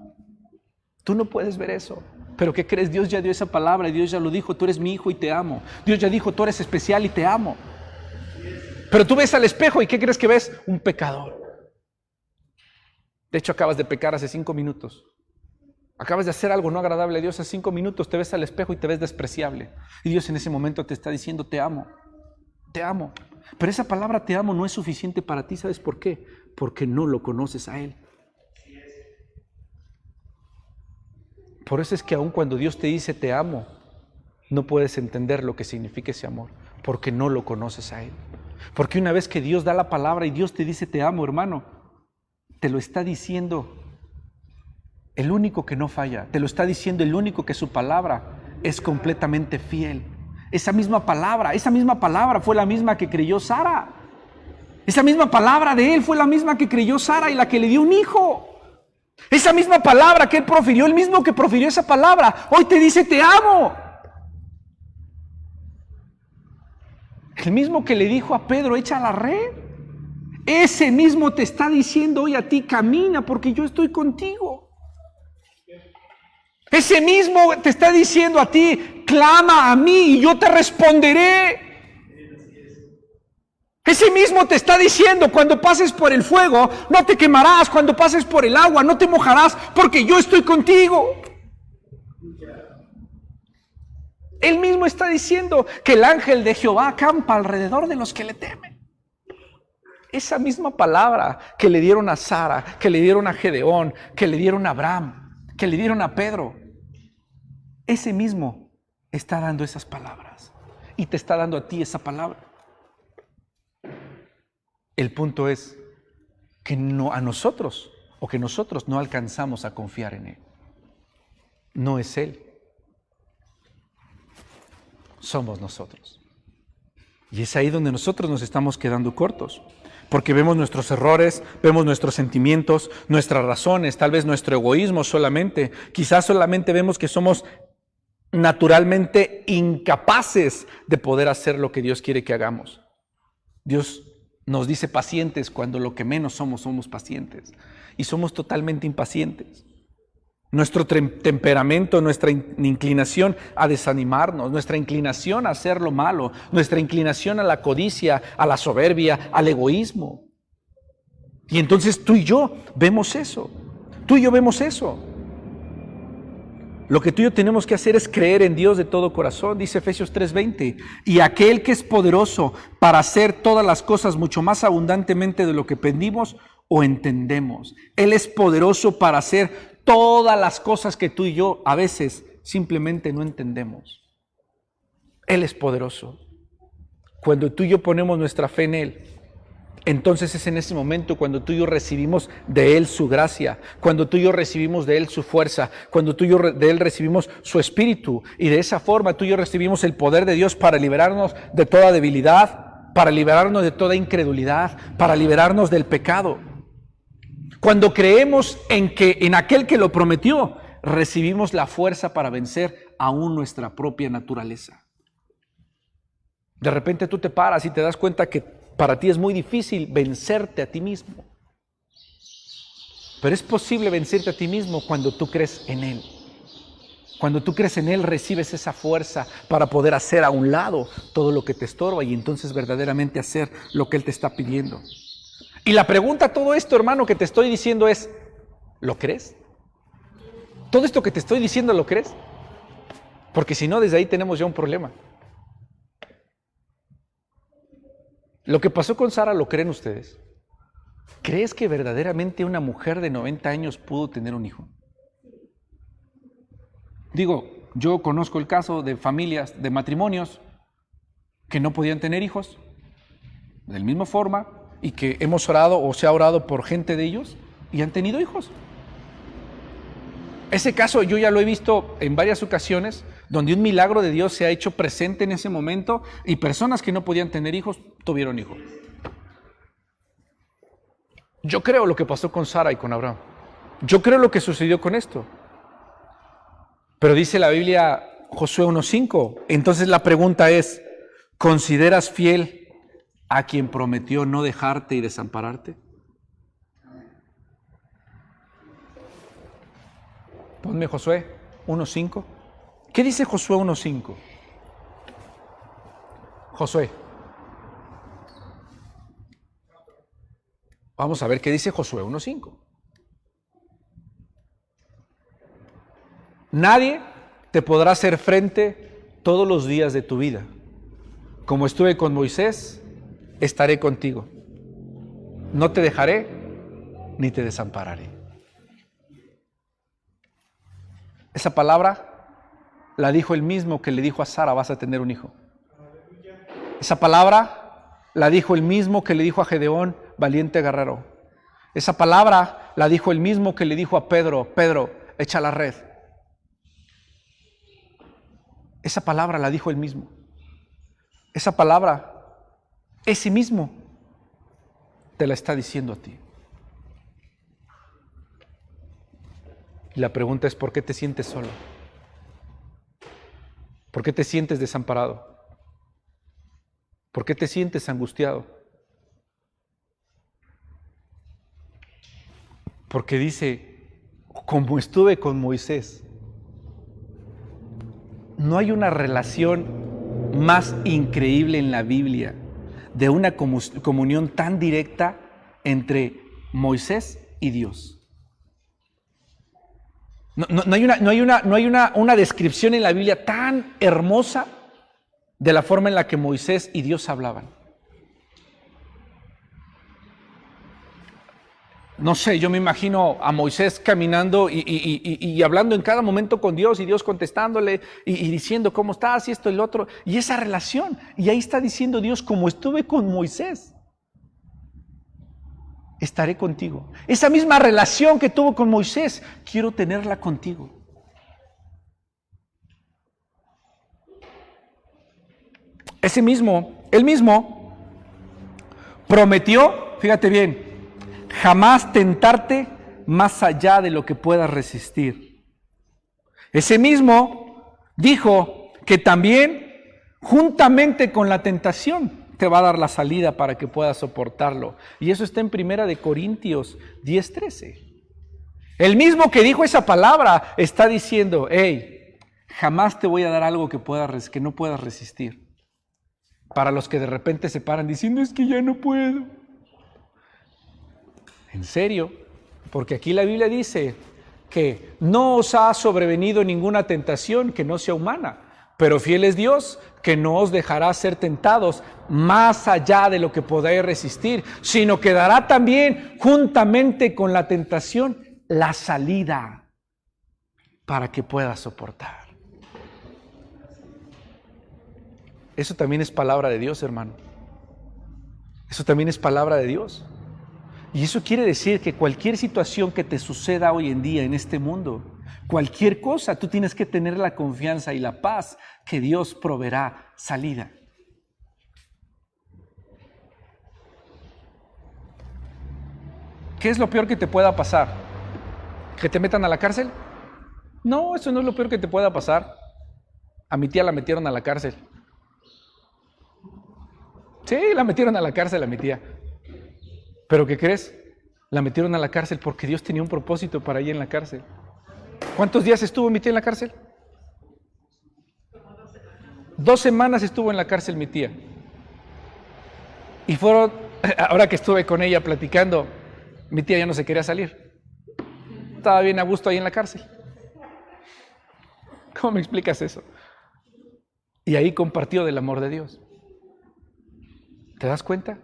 Tú no puedes ver eso. Pero ¿qué crees? Dios ya dio esa palabra y Dios ya lo dijo, tú eres mi hijo y te amo. Dios ya dijo, tú eres especial y te amo. Pero tú ves al espejo y ¿qué crees que ves? Un pecador. De hecho, acabas de pecar hace 5 minutos. Acabas de hacer algo no agradable a Dios hace 5 minutos, te ves al espejo y te ves despreciable. Y Dios en ese momento te está diciendo, te amo, te amo. Pero esa palabra te amo no es suficiente para ti, ¿sabes por qué? Porque no lo conoces a Él. Por eso es que aun cuando Dios te dice te amo, no puedes entender lo que significa ese amor, porque no lo conoces a Él. Porque una vez que Dios da la palabra y Dios te dice te amo, hermano, te lo está diciendo el único que no falla, te lo está diciendo el único que su palabra es completamente fiel. Esa misma palabra fue la misma que creyó Sara. Esa misma palabra de él fue la misma que creyó Sara y la que le dio un hijo. Esa misma palabra que él profirió, el mismo que profirió esa palabra, hoy te dice te amo. El mismo que le dijo a Pedro, echa la red. Ese mismo te está diciendo hoy a ti, camina porque yo estoy contigo. Ese mismo te está diciendo a ti, clama a mí y yo te responderé. Ese mismo te está diciendo, cuando pases por el fuego, no te quemarás, cuando pases por el agua, no te mojarás, porque yo estoy contigo. Él mismo está diciendo que el ángel de Jehová acampa alrededor de los que le temen. Esa misma palabra que le dieron a Sara, que le dieron a Gedeón, que le dieron a Abraham, que le dieron a Pedro, ese mismo está dando esas palabras y te está dando a ti esa palabra. El punto es que nosotros no alcanzamos a confiar en Él. No es Él. Somos nosotros. Y es ahí donde nosotros nos estamos quedando cortos. Porque vemos nuestros errores, vemos nuestros sentimientos, nuestras razones, tal vez nuestro egoísmo solamente. Quizás solamente vemos que somos naturalmente incapaces de poder hacer lo que Dios quiere que hagamos. Dios nos dice pacientes cuando lo que menos somos pacientes. Y somos totalmente impacientes. Nuestro temperamento, nuestra inclinación a desanimarnos, nuestra inclinación a hacer lo malo, nuestra inclinación a la codicia, a la soberbia, al egoísmo. Y entonces tú y yo vemos eso. Tú y yo vemos eso. Lo que tú y yo tenemos que hacer es creer en Dios de todo corazón, dice Efesios 3:20. Y aquel que es poderoso para hacer todas las cosas mucho más abundantemente de lo que pedimos o entendemos. Él es poderoso para hacer todas las cosas que tú y yo a veces simplemente no entendemos. Él es poderoso. Cuando tú y yo ponemos nuestra fe en Él, entonces es en ese momento cuando tú y yo recibimos de Él su gracia, cuando tú y yo recibimos de Él su fuerza, cuando tú y yo de Él recibimos su espíritu, y de esa forma tú y yo recibimos el poder de Dios para liberarnos de toda debilidad, para liberarnos de toda incredulidad, para liberarnos del pecado. Cuando creemos en aquel que lo prometió, recibimos la fuerza para vencer aún nuestra propia naturaleza. De repente tú te paras y te das cuenta que para ti es muy difícil vencerte a ti mismo. Pero es posible vencerte a ti mismo cuando tú crees en Él. Cuando tú crees en Él, recibes esa fuerza para poder hacer a un lado todo lo que te estorba y entonces verdaderamente hacer lo que Él te está pidiendo. Y la pregunta a todo esto, hermano, que te estoy diciendo es, ¿lo crees? ¿Todo esto que te estoy diciendo lo crees? Porque si no, desde ahí tenemos ya un problema. Lo que pasó con Sara, ¿lo creen ustedes? ¿Crees que verdaderamente una mujer de 90 años pudo tener un hijo? Digo, yo conozco el caso de familias, de matrimonios que no podían tener hijos, de la misma forma, y que hemos orado o se ha orado por gente de ellos y han tenido hijos. Ese caso yo ya lo he visto en varias ocasiones, donde un milagro de Dios se ha hecho presente en ese momento y personas que no podían tener hijos, tuvieron hijos. Yo creo lo que pasó con Sara y con Abraham. Yo creo lo que sucedió con esto. Pero dice la Biblia, Josué 1:5. Entonces la pregunta es, ¿consideras fiel a quien prometió no dejarte y desampararte? Ponme Josué 1:5. ¿Qué dice Josué 1:5? Josué. Vamos a ver qué dice Josué 1:5. Nadie te podrá hacer frente todos los días de tu vida. Como estuve con Moisés, estaré contigo. No te dejaré ni te desampararé. Esa palabra la dijo el mismo que le dijo a Sara, vas a tener un hijo. Esa palabra la dijo el mismo que le dijo a Gedeón, valiente guerrero. Esa palabra la dijo el mismo que le dijo a Pedro, Pedro, echa la red. Esa palabra la dijo el mismo. Esa palabra, ese mismo, te la está diciendo a ti. Y la pregunta es, ¿por qué te sientes solo? ¿Por qué te sientes desamparado? ¿Por qué te sientes angustiado? Porque dice, como estuve con Moisés, no hay una relación más increíble en la Biblia de una comunión tan directa entre Moisés y Dios. No hay una descripción en la Biblia tan hermosa de la forma en la que Moisés y Dios hablaban. No sé, yo me imagino a Moisés caminando y hablando en cada momento con Dios y Dios contestándole y diciendo cómo estás y esto y lo otro. Y esa relación. Y ahí está diciendo Dios, como estuve con Moisés, estaré contigo. Esa misma relación que tuvo con Moisés, quiero tenerla contigo. Él mismo prometió, fíjate bien, jamás tentarte más allá de lo que puedas resistir. Ese mismo dijo que también, juntamente con la tentación, te va a dar la salida para que puedas soportarlo. Y eso está en 1 Corintios 10:13. El mismo que dijo esa palabra está diciendo, hey, jamás te voy a dar algo que no puedas resistir. Para los que de repente se paran diciendo, es que ya no puedo. ¿En serio? Porque aquí la Biblia dice que no os ha sobrevenido ninguna tentación que no sea humana, pero fiel es Dios, que no os dejará ser tentados más allá de lo que podáis resistir, sino que dará también juntamente con la tentación la salida para que puedas soportar. Eso también es palabra de Dios, hermano. Eso también es palabra de Dios. Y eso quiere decir que cualquier situación que te suceda hoy en día en este mundo, cualquier cosa, tú tienes que tener la confianza y la paz que Dios proveerá salida. ¿Qué es lo peor que te pueda pasar? ¿Que te metan a la cárcel? No, eso no es lo peor que te pueda pasar. A mi tía la metieron a la cárcel. Sí, la metieron a la cárcel a mi tía. ¿Pero qué crees? La metieron a la cárcel porque Dios tenía un propósito para ella en la cárcel. ¿Cuántos días estuvo mi tía en la cárcel? 2 semanas estuvo en la cárcel mi tía. Y fueron, ahora que estuve con ella platicando, mi tía ya no se quería salir. Estaba bien a gusto ahí en la cárcel. ¿Cómo me explicas eso? Y ahí compartió del amor de Dios. ¿Te das cuenta?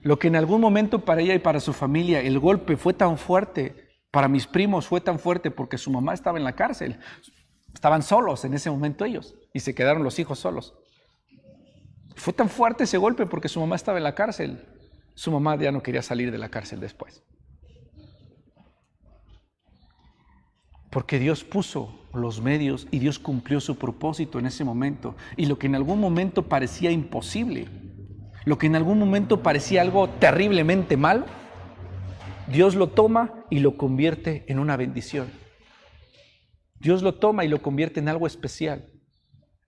Lo que en algún momento para ella y para su familia el golpe fue tan fuerte, para mis primos fue tan fuerte porque su mamá estaba en la cárcel. Estaban solos en ese momento ellos y se quedaron los hijos solos. Fue tan fuerte ese golpe porque su mamá estaba en la cárcel. Su mamá ya no quería salir de la cárcel después. Porque Dios puso los medios y Dios cumplió su propósito en ese momento. Y lo que en algún momento parecía imposible, lo que en algún momento parecía algo terriblemente malo, Dios lo toma y lo convierte en una bendición. Dios lo toma y lo convierte en algo especial,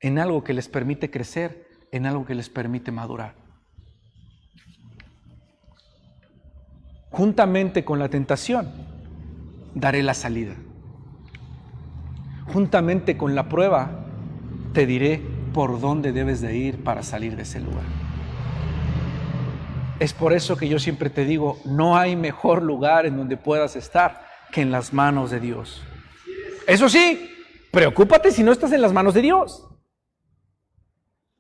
en algo que les permite crecer, en algo que les permite madurar. Juntamente con la tentación, daré la salida. Juntamente con la prueba, te diré por dónde debes de ir para salir de ese lugar. Es por eso que yo siempre te digo, no hay mejor lugar en donde puedas estar que en las manos de Dios. Eso sí, preocúpate si no estás en las manos de Dios.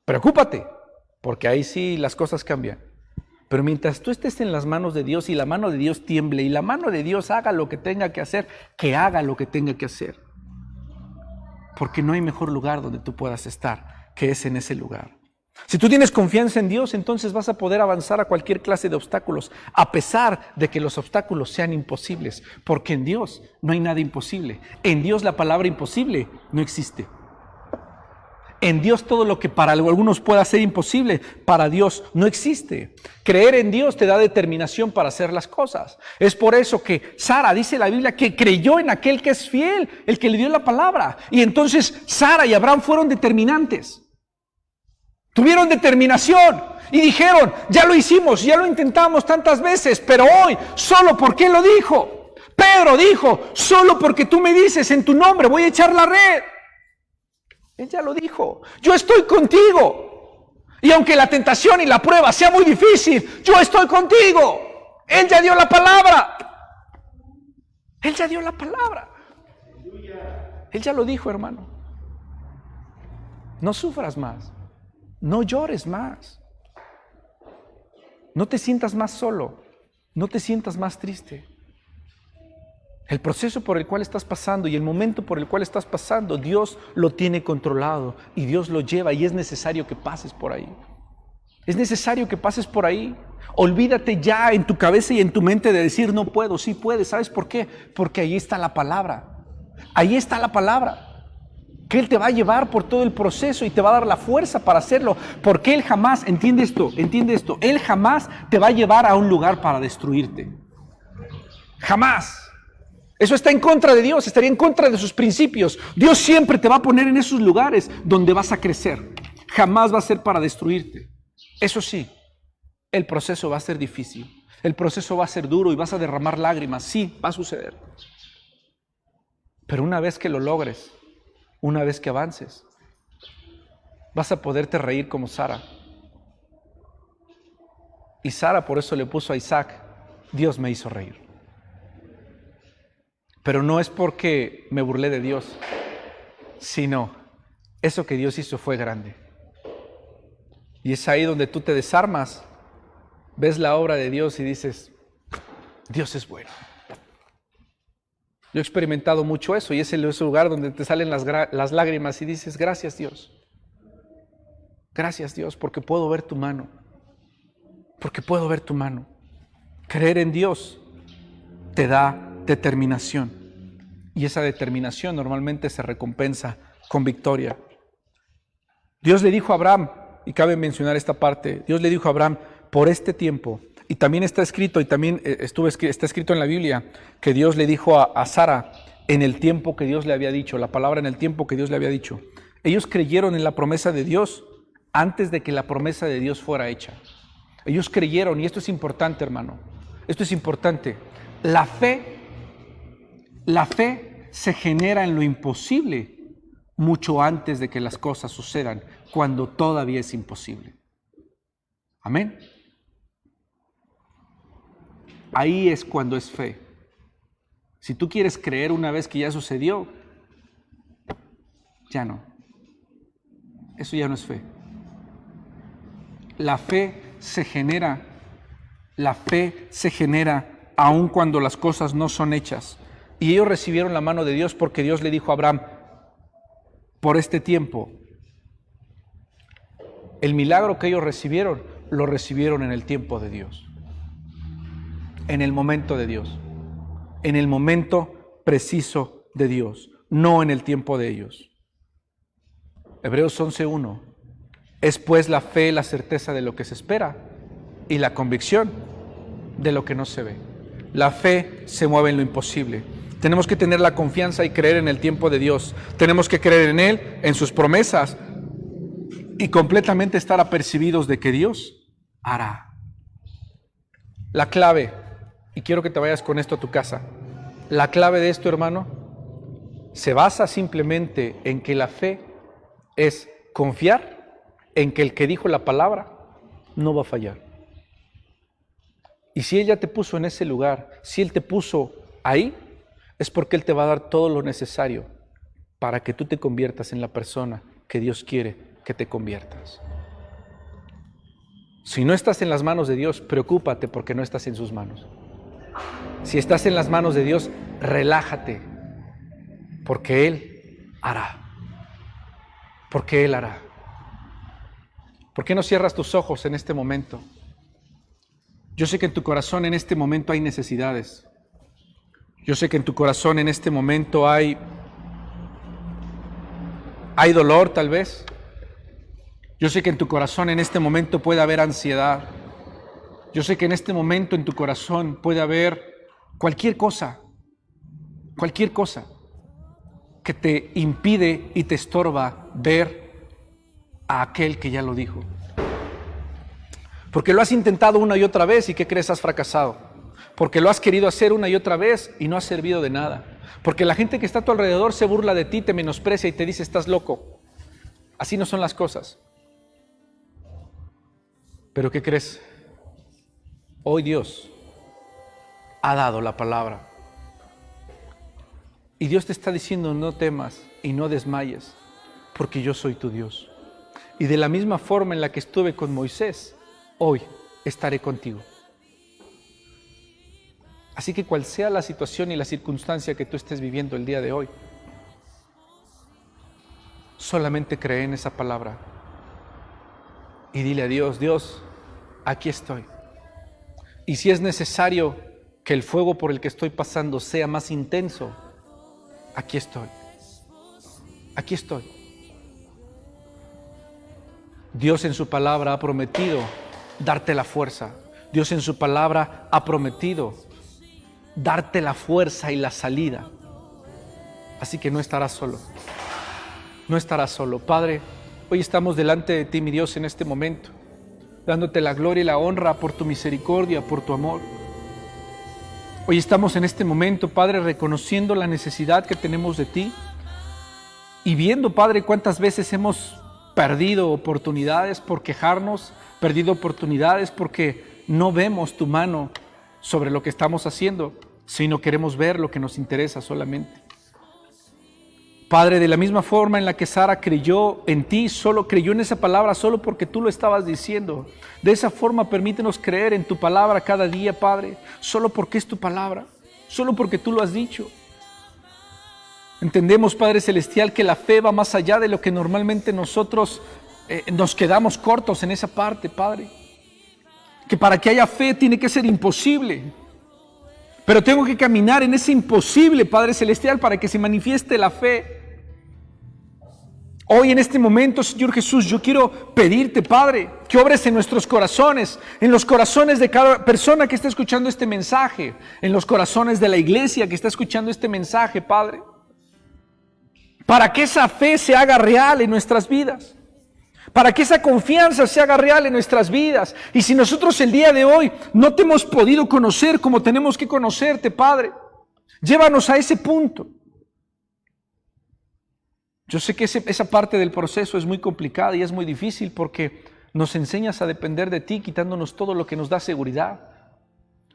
Preocúpate, porque ahí sí las cosas cambian. Pero mientras tú estés en las manos de Dios y la mano de Dios tiemble y la mano de Dios haga lo que tenga que hacer, que haga lo que tenga que hacer. Porque no hay mejor lugar donde tú puedas estar que es en ese lugar. Si tú tienes confianza en Dios, entonces vas a poder avanzar a cualquier clase de obstáculos, a pesar de que los obstáculos sean imposibles, porque en Dios no hay nada imposible. En Dios la palabra imposible no existe. En Dios todo lo que para algunos pueda ser imposible, para Dios no existe. Creer en Dios te da determinación para hacer las cosas. Es por eso que Sara, dice la Biblia, que creyó en aquel que es fiel, el que le dio la palabra. Y entonces Sara y Abraham fueron determinantes. Tuvieron determinación y dijeron, ya lo hicimos, ya lo intentamos tantas veces, pero hoy, solo porque Él lo dijo. Pedro dijo, solo porque tú me dices en tu nombre voy a echar la red. Él ya lo dijo, yo estoy contigo. Y aunque la tentación y la prueba sea muy difícil, yo estoy contigo. Él ya dio la palabra. Él ya dio la palabra. Él ya lo dijo, hermano. No sufras más. No llores más. No te sientas más solo. No te sientas más triste. El proceso por el cual estás pasando y el momento por el cual estás pasando, Dios lo tiene controlado y Dios lo lleva y es necesario que pases por ahí. Es necesario que pases por ahí. Olvídate ya en tu cabeza y en tu mente de decir no puedo, sí puedes. ¿Sabes por qué? Porque ahí está la palabra. Ahí está la palabra. Que Él te va a llevar por todo el proceso y te va a dar la fuerza para hacerlo. Porque Él jamás, entiende esto, Él jamás te va a llevar a un lugar para destruirte. Jamás. Eso está en contra de Dios, estaría en contra de sus principios. Dios siempre te va a poner en esos lugares donde vas a crecer. Jamás va a ser para destruirte. Eso sí, el proceso va a ser difícil. El proceso va a ser duro y vas a derramar lágrimas. Sí, va a suceder. Pero una vez que lo logres, una vez que avances, vas a poderte reír como Sara. Y Sara por eso le puso a Isaac, Dios me hizo reír. Pero no es porque me burlé de Dios, sino eso que Dios hizo fue grande. Y es ahí donde tú te desarmas, ves la obra de Dios y dices, Dios es bueno. Yo he experimentado mucho eso y es el lugar donde te salen las lágrimas y dices, gracias Dios. Gracias Dios porque puedo ver tu mano. Porque puedo ver tu mano. Creer en Dios te da determinación. Y esa determinación normalmente se recompensa con victoria. Dios le dijo a Abraham, y cabe mencionar esta parte, Dios le dijo a Abraham, por este tiempo, y también está escrito, está escrito en la Biblia, que Dios le dijo a Sara en el tiempo que Dios le había dicho, la palabra en el tiempo que Dios le había dicho. Ellos creyeron en la promesa de Dios antes de que la promesa de Dios fuera hecha. Ellos creyeron, y esto es importante, hermano, esto es importante. La fe se genera en lo imposible mucho antes de que las cosas sucedan, cuando todavía es imposible. Amén. Ahí es cuando es fe. Si tú quieres creer una vez que ya sucedió, ya no. Eso ya no es fe. La fe se genera aun cuando las cosas no son hechas. Y ellos recibieron la mano de Dios porque Dios le dijo a Abraham, por este tiempo, el milagro que ellos recibieron, lo recibieron en el tiempo de Dios. En el momento de Dios. En el momento preciso de Dios. No en el tiempo de ellos. Hebreos 11:1. Es pues la fe la certeza de lo que se espera y la convicción de lo que no se ve. La fe se mueve en lo imposible. Tenemos que tener la confianza y creer en el tiempo de Dios. Tenemos que creer en Él, en sus promesas y completamente estar apercibidos de que Dios hará. La clave, y quiero que te vayas con esto a tu casa, la clave de esto, hermano, se basa simplemente en que la fe es confiar en que el que dijo la palabra no va a fallar. Y si Él ya te puso en ese lugar, si Él te puso ahí, es porque Él te va a dar todo lo necesario para que tú te conviertas en la persona que Dios quiere que te conviertas. Si no estás en las manos de Dios, preocúpate porque no estás en sus manos. Si estás en las manos de Dios, relájate, porque Él hará. Porque Él hará. ¿Por qué no cierras tus ojos en este momento? Yo sé que en tu corazón en este momento hay necesidades. Yo sé que en tu corazón en este momento hay dolor tal vez. Yo sé que en tu corazón en este momento puede haber ansiedad. Yo sé que en este momento en tu corazón puede haber cualquier cosa que te impide y te estorba ver a aquel que ya lo dijo. Porque lo has intentado una y otra vez y ¿qué crees? Has fracasado. Porque lo has querido hacer una y otra vez y no ha servido de nada. Porque la gente que está a tu alrededor se burla de ti, te menosprecia y te dice estás loco. Así no son las cosas. Pero ¿qué crees? Hoy Dios ha dado la palabra. Y Dios te está diciendo no temas y no desmayes, porque yo soy tu Dios. Y de la misma forma en la que estuve con Moisés, hoy estaré contigo. Así que cual sea la situación y la circunstancia que tú estés viviendo el día de hoy, solamente cree en esa palabra y dile a Dios, Dios, aquí estoy. Y si es necesario que el fuego por el que estoy pasando sea más intenso, aquí estoy. Aquí estoy. Dios en su palabra ha prometido darte la fuerza. Dios en su palabra ha prometido darte la fuerza y la salida. Así que no estarás solo. No estarás solo. Padre, hoy estamos delante de ti, mi Dios, en este momento, dándote la gloria y la honra por tu misericordia, por tu amor. Hoy estamos en este momento, Padre, reconociendo la necesidad que tenemos de ti y viendo, Padre, cuántas veces hemos perdido oportunidades por quejarnos, perdido oportunidades porque no vemos tu mano sobre lo que estamos haciendo. sino queremos ver lo que nos interesa solamente. Padre, de la misma forma en la que Sara creyó en ti, solo creyó en esa palabra solo porque tú lo estabas diciendo. De esa forma permítenos creer en tu palabra cada día, Padre, solo porque es tu palabra, solo porque tú lo has dicho. Entendemos, Padre Celestial, que la fe va más allá de lo que normalmente nosotros nos quedamos cortos en esa parte, Padre. Que para que haya fe tiene que ser imposible. Pero tengo que caminar en ese imposible, Padre Celestial, para que se manifieste la fe. Hoy en este momento, Señor Jesús, yo quiero pedirte, Padre, que obres en nuestros corazones, en los corazones de cada persona que está escuchando este mensaje, en los corazones de la iglesia que está escuchando este mensaje, Padre, para que esa fe se haga real en nuestras vidas, para que esa confianza se haga real en nuestras vidas. Y si nosotros el día de hoy no te hemos podido conocer como tenemos que conocerte, Padre, llévanos a ese punto. Yo sé que esa parte del proceso es muy complicada y es muy difícil porque nos enseñas a depender de ti, quitándonos todo lo que nos da seguridad.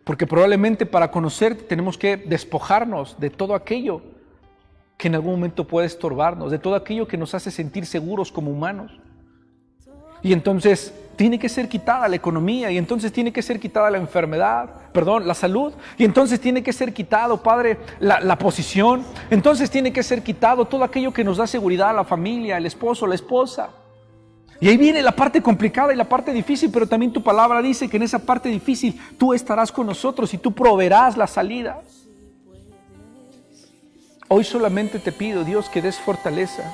Porque probablemente para conocerte tenemos que despojarnos de todo aquello que en algún momento puede estorbarnos, de todo aquello que nos hace sentir seguros como humanos. Y entonces tiene que ser quitada la economía, y entonces tiene que ser quitada la salud, y entonces tiene que ser quitado, Padre, la posición, entonces tiene que ser quitado todo aquello que nos da seguridad a la familia, el esposo, la esposa. Y ahí viene la parte complicada y la parte difícil, pero también tu palabra dice que en esa parte difícil tú estarás con nosotros y tú proveerás la salida. Hoy solamente te pido, Dios, que des fortaleza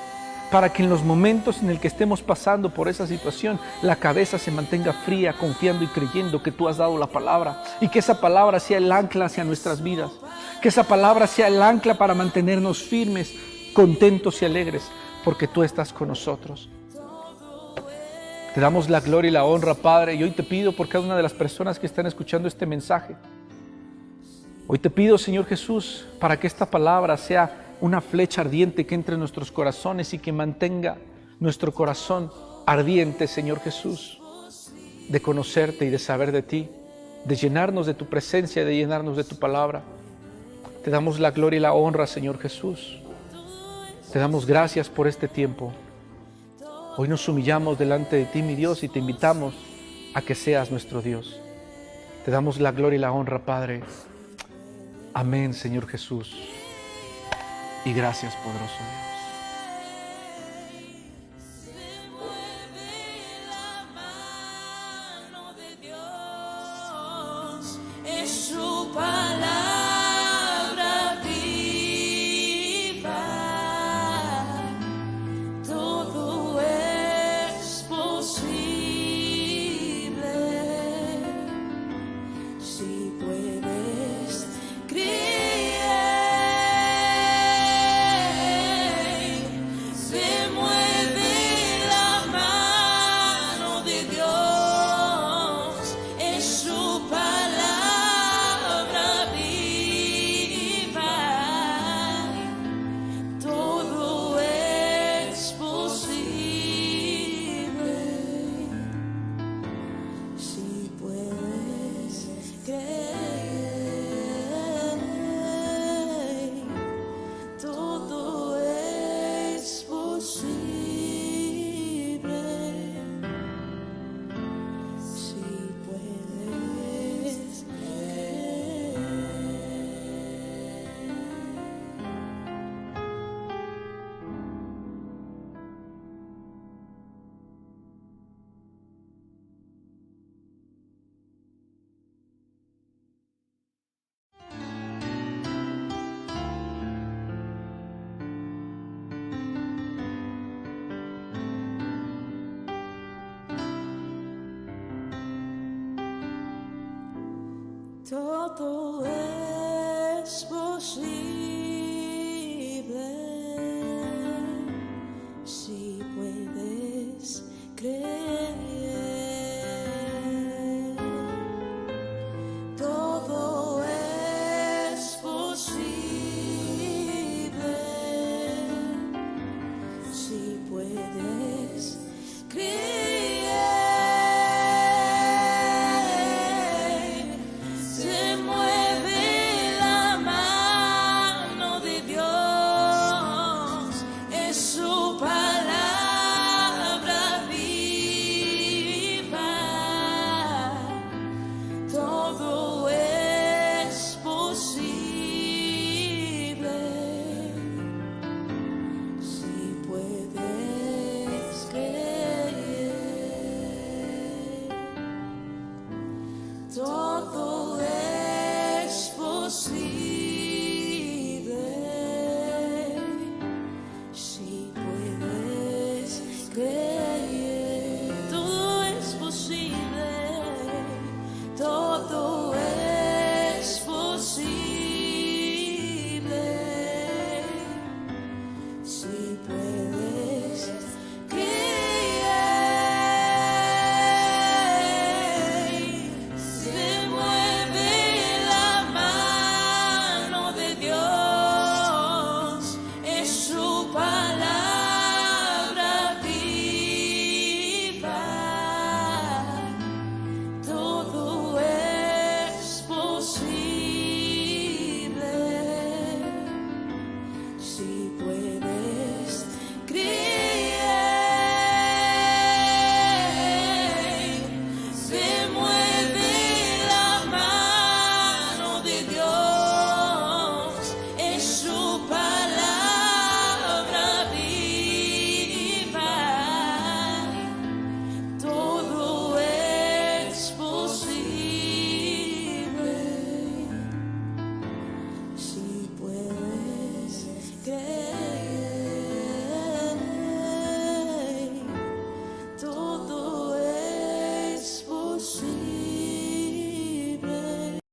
para que en los momentos en el que estemos pasando por esa situación, la cabeza se mantenga fría, confiando y creyendo que tú has dado la palabra, y que esa palabra sea el ancla hacia nuestras vidas, que esa palabra sea el ancla para mantenernos firmes, contentos y alegres, porque tú estás con nosotros. Te damos la gloria y la honra, Padre, y hoy te pido por cada una de las personas que están escuchando este mensaje. Hoy te pido, Señor Jesús, para que esta palabra sea una flecha ardiente que entre en nuestros corazones y que mantenga nuestro corazón ardiente, Señor Jesús, de conocerte y de saber de ti, de llenarnos de tu presencia y de llenarnos de tu palabra. Te damos la gloria y la honra, Señor Jesús. Te damos gracias por este tiempo. Hoy nos humillamos delante de ti, mi Dios, y te invitamos a que seas nuestro Dios. Te damos la gloria y la honra, Padre. Amén, Señor Jesús. Y gracias, poderoso Dios. Todo es posible si puedes creer. Todo es posible si puedes creer. Se mueve la posible.